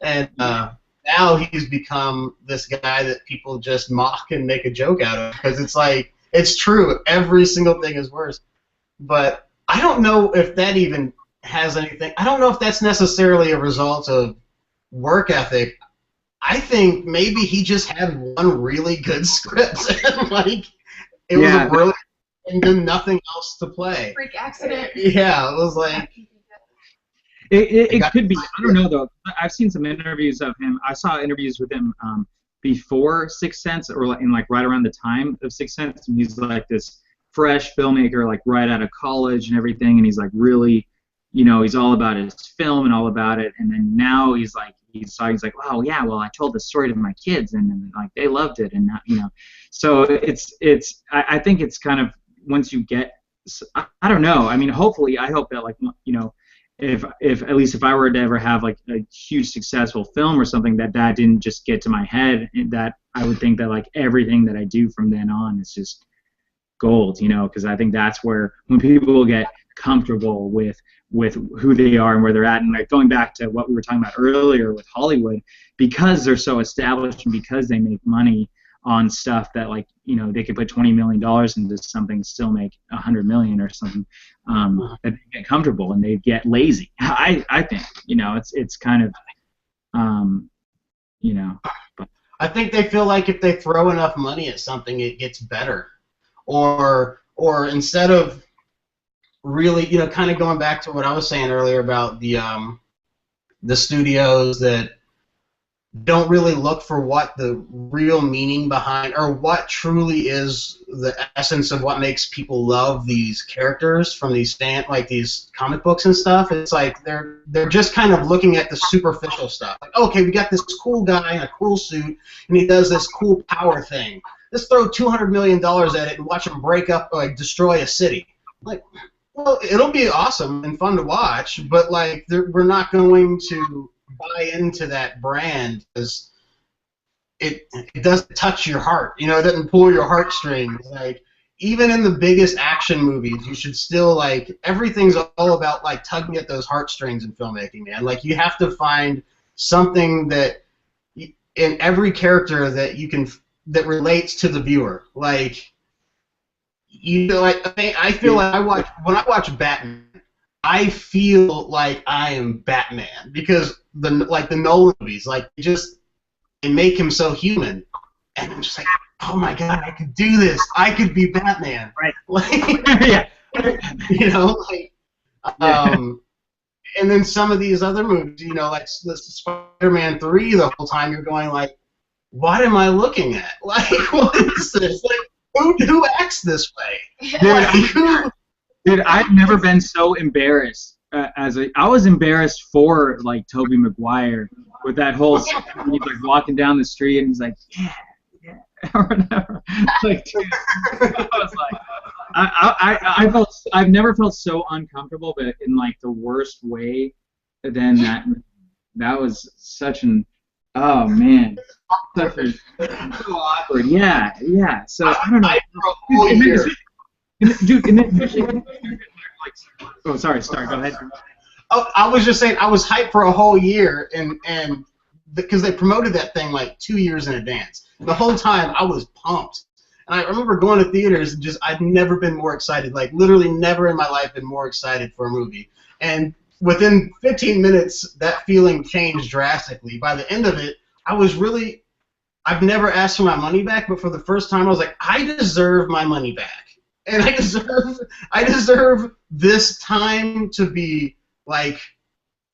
And now he's become this guy that people just mock and make a joke out of, because it's true. Every single thing is worse. But I don't know if that even has anything. I don't know if that's necessarily a result of work ethic. I think maybe he just had one really good script, and it was a brilliant, and then nothing else to play. Freak accident. Yeah, it was It could be. I don't know though. I've seen some interviews of him. I saw interviews with him before Sixth Sense, or right around the time of Sixth Sense, and he's this fresh filmmaker, right out of college and everything, and he's really, he's all about his film and all about it. And then now he's wow, yeah, well, I told the story to my kids, and they loved it, and so I think it's kind of, once you get I don't know. I mean, hopefully, I hope that, like, you know, if at least if I were to ever have like a huge successful film or something, that didn't just get to my head, and that I would think that like everything that I do from then on is just gold, you know, because I think that's where when people get comfortable with who they are and where they're at, and like going back to what we were talking about earlier with Hollywood, because they're so established and because they make money on stuff that, like, you know, they could put $20 million into something and still make $100 million or something, that they get comfortable and they get lazy. I think, you know, it's kind of, you know. But. I think they feel like if they throw enough money at something, it gets better, or instead of really, you know, kind of going back to what I was saying earlier about the studios that don't really look for what the real meaning behind, or what truly is the essence of what makes people love these characters from these like these comic books and stuff. It's like they're just kind of looking at the superficial stuff. Like, okay, we got this cool guy in a cool suit, and he does this cool power thing. Let's throw $200 million at it and watch him break up, like, destroy a city. Like, well, it'll be awesome and fun to watch, but like, we're not going to buy into that brand because it doesn't touch your heart. You know, it doesn't pull your heartstrings. Like, even in the biggest action movies, you should still, like, everything's all about like tugging at those heartstrings in filmmaking, man. Like, you have to find something that in every character that you can that relates to the viewer. Like, you know, I feel like when I watch Batman, I feel like I am Batman because the Nolan movies, like, they make him so human, and I'm just like, oh my god, I could do this. I could be Batman. Right. Like, yeah. You know, like, and then some of these other movies, you know, like Spider-Man 3, the whole time you're going like, what am I looking at? Like, what is this? Like, who acts this way? Dude, I've never been so embarrassed I was embarrassed for, like, Tobey Maguire with that whole scene when he's like walking down the street and he's like, yeah, or whatever. Like, dude, I was like, I felt, I've never felt so uncomfortable, but in like the worst way. Than that was such an, oh man, such a, so awkward. Yeah. So I don't know. Dude, and then like, oh, sorry, go ahead. Oh, I was just saying, I was hyped for a whole year, and because they promoted that thing like 2 years in advance. The whole time I was pumped, and I remember going to theaters and just, I'd never been more excited. Like, literally never in my life been more excited for a movie. And within 15 minutes, that feeling changed drastically. By the end of it, I've never asked for my money back, but for the first time, I was like, I deserve my money back. And I deserve this time to be, like,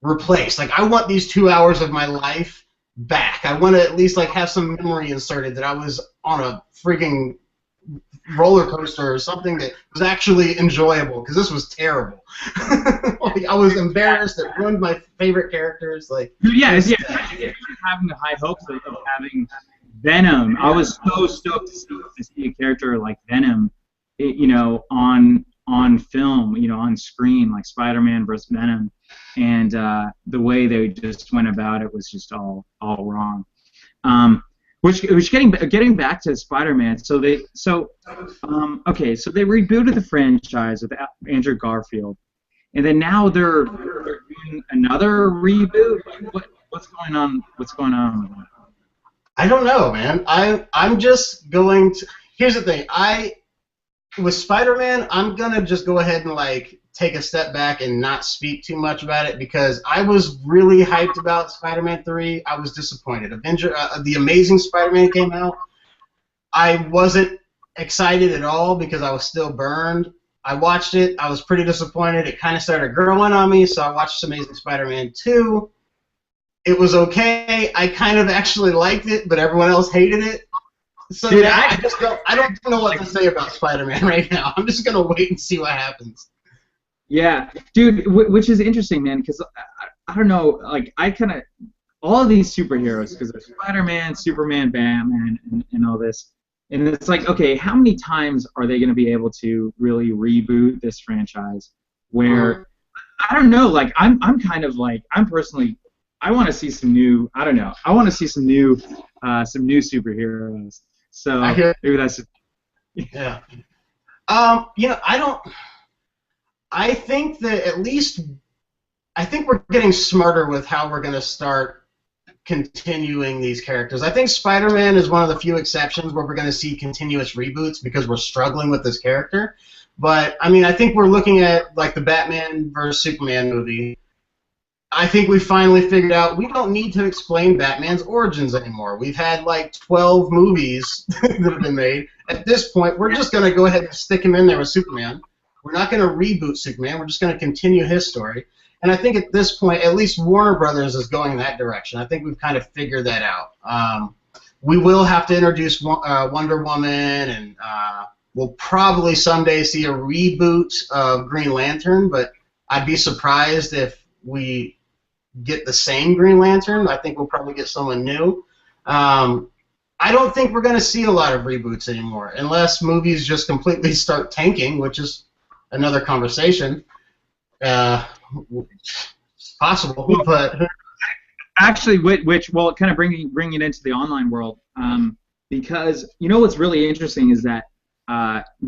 replaced. Like, I want these 2 hours of my life back. I want to at least, like, have some memory inserted that I was on a freaking roller coaster or something that was actually enjoyable, because this was terrible. Like, I was embarrassed. It ruined my favorite characters. Like, yeah. Having the high hopes of having Venom. I was so stoked to see a character like Venom, you know, on film, you know, on screen, like Spider-Man versus Venom, and the way they just went about it was just all wrong. Which getting back to Spider-Man, so they rebooted the franchise with Andrew Garfield, and then now they're doing another reboot. What's going on? What's going on with that? I don't know, man. I'm just going to. Here's the thing. With Spider-Man, I'm gonna just go ahead and like take a step back and not speak too much about it, because I was really hyped about Spider-Man 3. I was disappointed. The Amazing Spider-Man came out. I wasn't excited at all because I was still burned. I watched it. I was pretty disappointed. It kind of started growing on me, so I watched Amazing Spider-Man 2. It was okay. I kind of actually liked it, but everyone else hated it. So dude, I don't know what to say about Spider-Man right now. I'm just gonna wait and see what happens. Yeah, dude, which is interesting, man, because I don't know, like, I kind of, all of these superheroes, because there's Spider-Man, Superman, Batman, and all this, And it's like, okay, how many times are they going to be able to really reboot this franchise? Where I don't know, like I'm kind of like I'm personally I want to see some new. I don't know. I want to see some new superheroes. So maybe that's. Yeah. I don't. I think that at least I think we're getting smarter with how we're going to start continuing these characters. I think Spider-Man is one of the few exceptions where we're going to see continuous reboots because we're struggling with this character. But I mean, I think we're looking at like the Batman vs Superman movie. I think we finally figured out we don't need to explain Batman's origins anymore. We've had like 12 movies that have been made. At this point, we're just going to go ahead and stick him in there with Superman. We're not going to reboot Superman. We're just going to continue his story. And I think at this point, at least Warner Brothers is going in that direction. I think we've kind of figured that out. We will have to introduce Wonder Woman, and we'll probably someday see a reboot of Green Lantern, but I'd be surprised if we get the same Green Lantern. I think we'll probably get someone new. I don't think we're going to see a lot of reboots anymore, unless movies just completely start tanking, which is another conversation. It's possible, but actually, well, kind of bringing it into the online world, because you know what's really interesting is that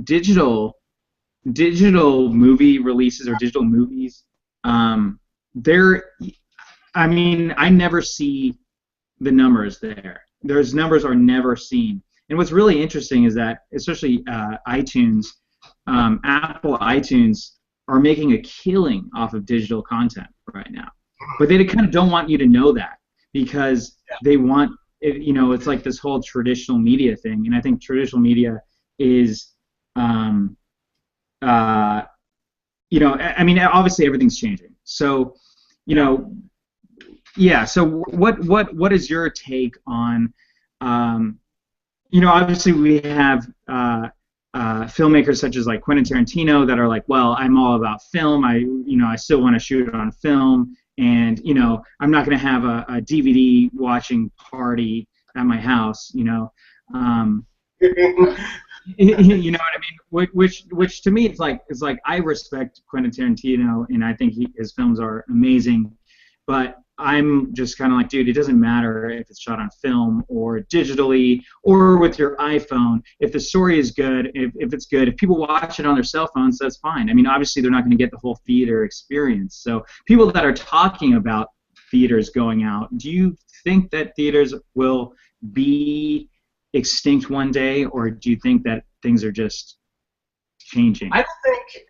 digital movie releases or digital movies, I mean, I never see the numbers there. Those numbers are never seen. And what's really interesting is that, especially iTunes, Apple iTunes are making a killing off of digital content right now. But they kind of don't want you to know that because they want, it's like this whole traditional media thing. And I think traditional media is, I mean, obviously everything's changing. So, so what is your take on, obviously we have filmmakers such as like Quentin Tarantino that are like, well, I'm all about film. I still want to shoot it on film, and I'm not going to have a DVD watching party at my house. You know what I mean? Which to me is like I respect Quentin Tarantino, and I think his films are amazing, but I'm just kind of like, dude, it doesn't matter if it's shot on film or digitally or with your iPhone. If the story is good, if it's good, if people watch it on their cell phones, that's fine. I mean, obviously they're not going to get the whole theater experience. So people that are talking about theaters going out, do you think that theaters will be extinct one day, or do you think that things are just changing?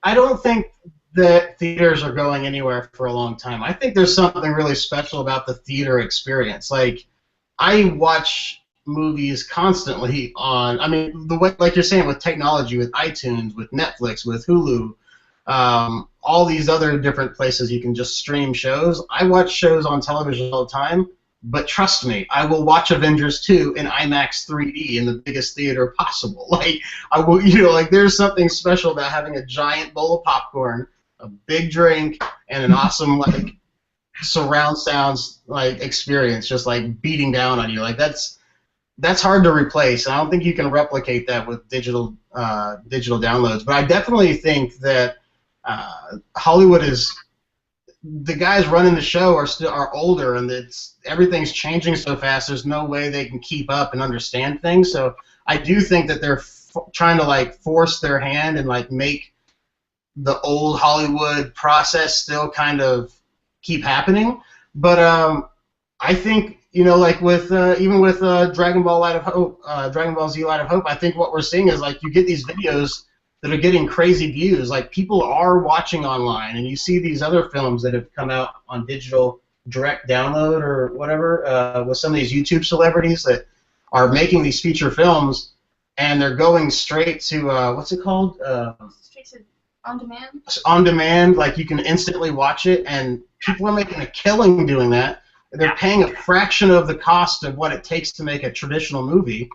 I don't think that theaters are going anywhere for a long time. I think there's something really special about the theater experience. Like, I watch movies constantly on, I mean, the way, like you're saying, with technology, with iTunes, with Netflix, with Hulu, all these other different places you can just stream shows. I watch shows on television all the time, but trust me, I will watch Avengers 2 in IMAX 3D in the biggest theater possible. Like, I will, like, there's something special about having a giant bowl of popcorn, a big drink, and an awesome like surround sounds like experience just like beating down on you. Like that's hard to replace, and I don't think you can replicate that with digital downloads. But I definitely think that Hollywood is, the guys running the show are older, and everything's changing so fast. There's no way they can keep up and understand things. So I do think that they're trying to like force their hand and like make the old Hollywood process still kind of keep happening. But I think, like with even with Dragon Ball Z Light of Hope, I think what we're seeing is like you get these videos that are getting crazy views. Like, people are watching online, and you see these other films that have come out on digital direct download or whatever with some of these YouTube celebrities that are making these feature films, and they're going straight to what's it called? Straight to on demand? On demand, like you can instantly watch it, and people are making a killing doing that. They're paying a fraction of the cost of what it takes to make a traditional movie,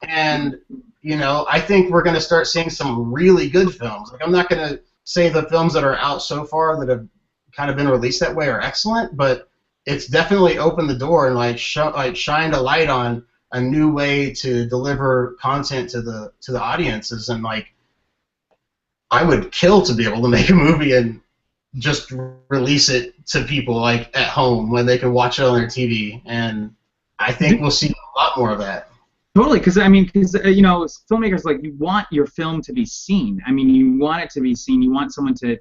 and I think we're going to start seeing some really good films. Like, I'm not going to say the films that are out so far that have kind of been released that way are excellent, but it's definitely opened the door and like shined a light on a new way to deliver content to the audiences, and like I would kill to be able to make a movie and just release it to people like at home when they can watch it on their TV, and I think we'll see a lot more of that. Totally, because I mean, you know, filmmakers, like, you want your film to be seen. I mean, you want it to be seen. You want someone to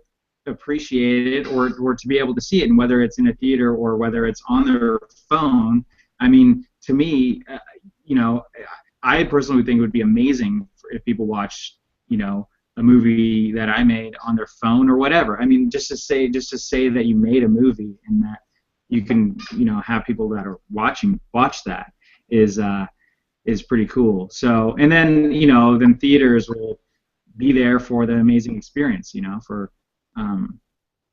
appreciate it, or to be able to see it, and whether it's in a theater or whether it's on their phone. I mean, to me, you know, I personally think it would be amazing if people watched, you know, a movie that I made on their phone or whatever. I mean, just to say that you made a movie and that you can, you know, have people that are watch that is pretty cool. So, and then, you know, then theaters will be there for the amazing experience, you know, for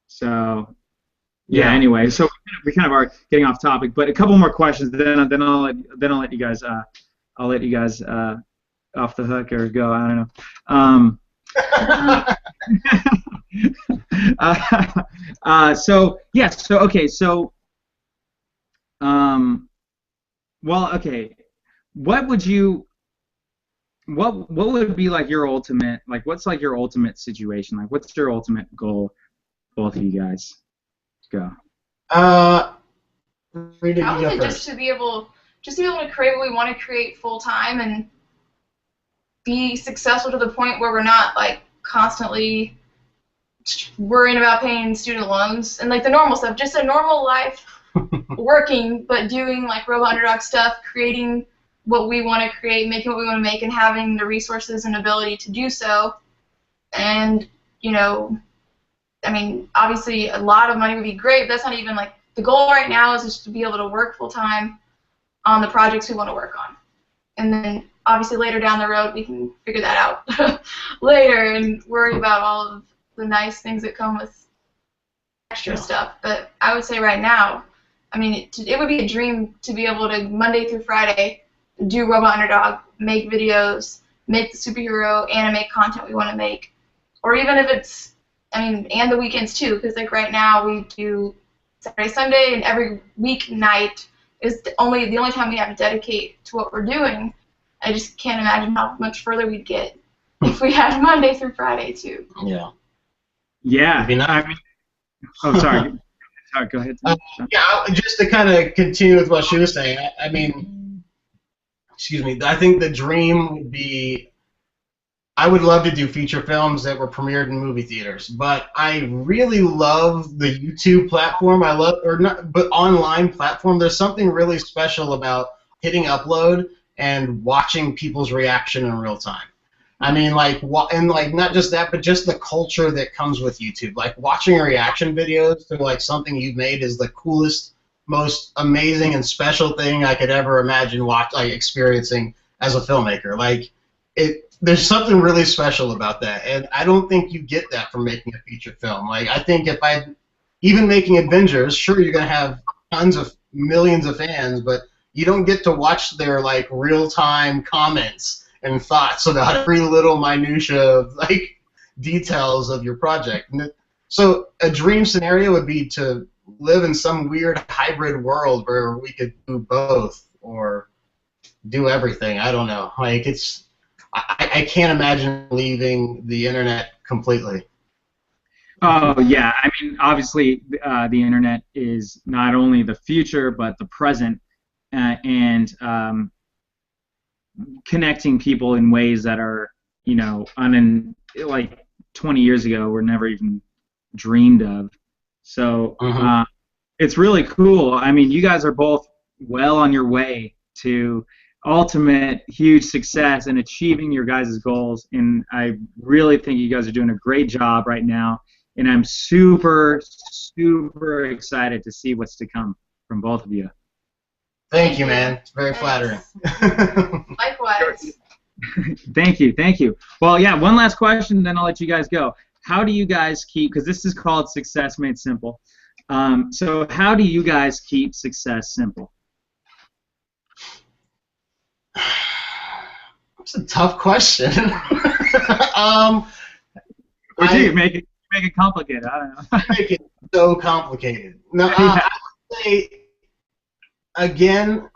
so yeah. Anyway, so we kind of are getting off topic, but a couple more questions, then I'll let you guys off the hook or go. I don't know. So yes, so okay, so well, okay, what would be like your ultimate, like, what's like your ultimate situation, like what's your ultimate goal, both of you guys? Go. Rita, I would say just to be able to create what we want to create full time and be successful to the point where we're not like constantly worrying about paying student loans and like the normal stuff, just a normal life, working but doing like Robot Underdog stuff, creating what we want to create, making what we want to make, and having the resources and ability to do so. And, you know, I mean, obviously a lot of money would be great, but that's not even like the goal right now. Is just to be able to work full time on the projects we want to work on, and then obviously later down the road we can figure that out later and worry about all of the nice things that come with extra stuff. But I would say right now, I mean, it would be a dream to be able to Monday through Friday do Robot Underdog, make videos, make the superhero anime content we want to make, or even if it's, I mean, and the weekends too, because like right now we do Saturday, Sunday, and every weeknight is the only time we have to dedicate to what we're doing. I just can't imagine how much further we'd get if we had Monday through Friday too. Yeah. Yeah. I mean, oh, sorry. Sorry, go ahead. Yeah, just to kind of continue with what she was saying, I mean, excuse me, I think the dream would be, I would love to do feature films that were premiered in movie theaters, but I really love the YouTube platform. But online platform. There's something really special about hitting upload and watching people's reaction in real time. I mean, like, and like not just that, but just the culture that comes with YouTube. Like watching reaction videos to like something you've made is the coolest, most amazing and special thing I could ever imagine experiencing as a filmmaker. Like there's something really special about that, and I don't think you get that from making a feature film. Like I think even making Avengers, sure you're gonna have millions of fans, but you don't get to watch their like real-time comments and thoughts about every little minutia of like details of your project. So a dream scenario would be to live in some weird hybrid world where we could do both or do everything. I don't know. Like I can't imagine leaving the internet completely. Oh yeah, I mean, obviously the internet is not only the future but the present, and connecting people in ways that are, you know, like 20 years ago were never even dreamed of. So it's really cool. I mean, you guys are both well on your way to ultimate huge success and achieving your guys' goals, and I really think you guys are doing a great job right now, and I'm super, super excited to see what's to come from both of you. Thank you, man. It's very flattering. Likewise. Thank you. Well, yeah, one last question, then I'll let you guys go. How do you guys keep, because this is called Success Made Simple, so how do you guys keep success simple? That's a tough question. Or do you make it complicated? I don't know. Make it so complicated. No, I would say, again,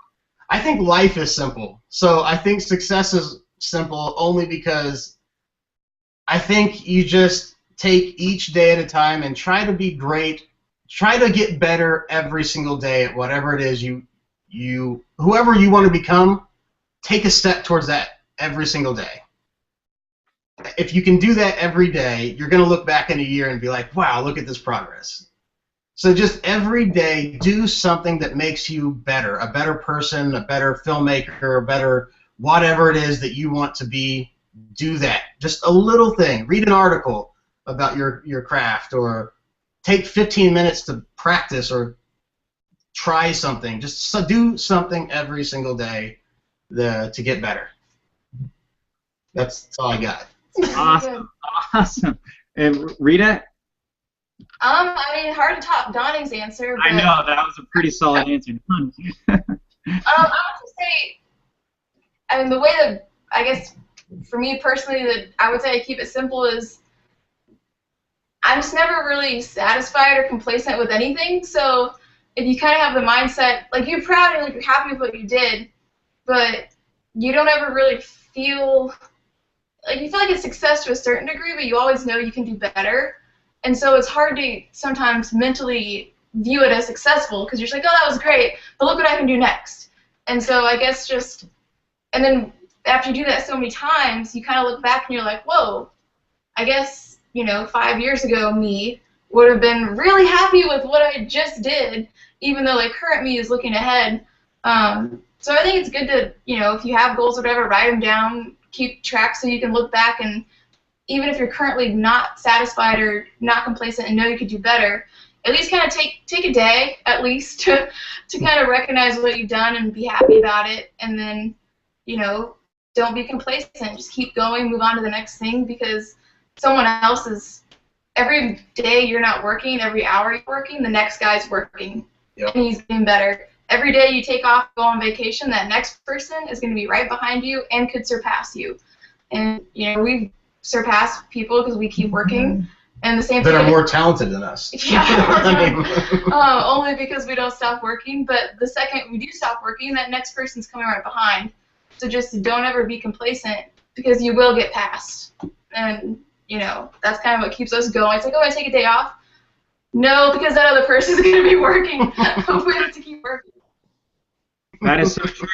I think life is simple. So I think success is simple only because I think you just take each day at a time and try to be great. Try to get better every single day at whatever it is whoever you want to become. Take a step towards that every single day. If you can do that every day, you're going to look back in a year and be like, wow, look at this progress. So just every day, do something that makes you better, a better person, a better filmmaker, a better whatever it is that you want to be. Do that. Just a little thing. Read an article about your craft, or take 15 minutes to practice, or try something. Just do something every single day to get better. That's all I got. Awesome. And Rita? I mean, hard to top Donnie's answer. But, I know, that was a pretty solid answer. I would just say, I mean, the way that, I guess, for me personally, that I would say I keep it simple is I'm just never really satisfied or complacent with anything. So if you kind of have the mindset, like, you're proud and like you're happy with what you did, but you don't ever really feel like, you feel like it's success to a certain degree, but you always know you can do better. And so it's hard to sometimes mentally view it as successful, because you're just like, oh, that was great, but look what I can do next. And so I guess just, and then after you do that so many times, you kind of look back and you're like, whoa, I guess, 5 years ago me would have been really happy with what I just did, even though like current me is looking ahead. So I think it's good to, if you have goals or whatever, write them down, keep track so you can look back, and even if you're currently not satisfied or not complacent and know you could do better, at least kind of take a day at least to kind of recognize what you've done and be happy about it, and then don't be complacent. Just keep going, move on to the next thing, because someone else is, every day you're not working, every hour you're working, the next guy's working. Yep. And he's getting better. Every day you take off, go on vacation, that next person is going to be right behind you and could surpass you. And we've surpassed people because we keep working. And the same thing that are more talented than us. Yeah. Only because we don't stop working. But the second we do stop working, that next person's coming right behind. So just don't ever be complacent, because you will get past. And that's kind of what keeps us going. It's like, oh, I take a day off. No, because that other person's going to be working. We have to keep working. That is so true.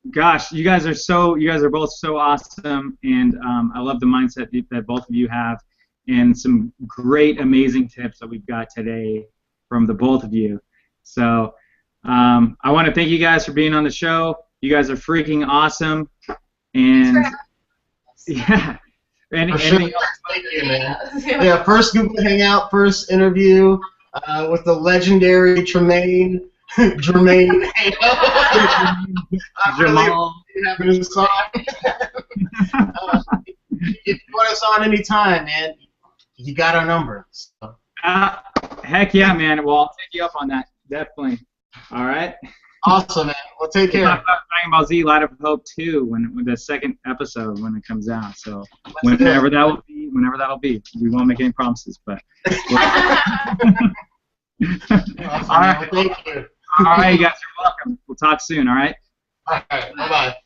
Gosh, you guys are both so awesome, and I love the mindset that both of you have, and some great, amazing tips that we've got today from the both of you. So I want to thank you guys for being on the show. You guys are freaking awesome, and yeah. Anything else? Thank you, man. Yeah, first Google Hangout, first interview with the legendary Tremaine. Jermaine. Jamal. Really if you want us on anytime, man, you got our number. So. Heck yeah, man. Well, I'll take you up on that. Definitely. All right. Awesome, man. Well, take care. We'll talk about Dragon Ball Z Light of Hope 2 when the second episode when it comes out. So whenever that will be. We won't make any promises, but. Awesome, all right. Thank you. All right, you guys are welcome. We'll talk soon. All right. All right. Bye-bye.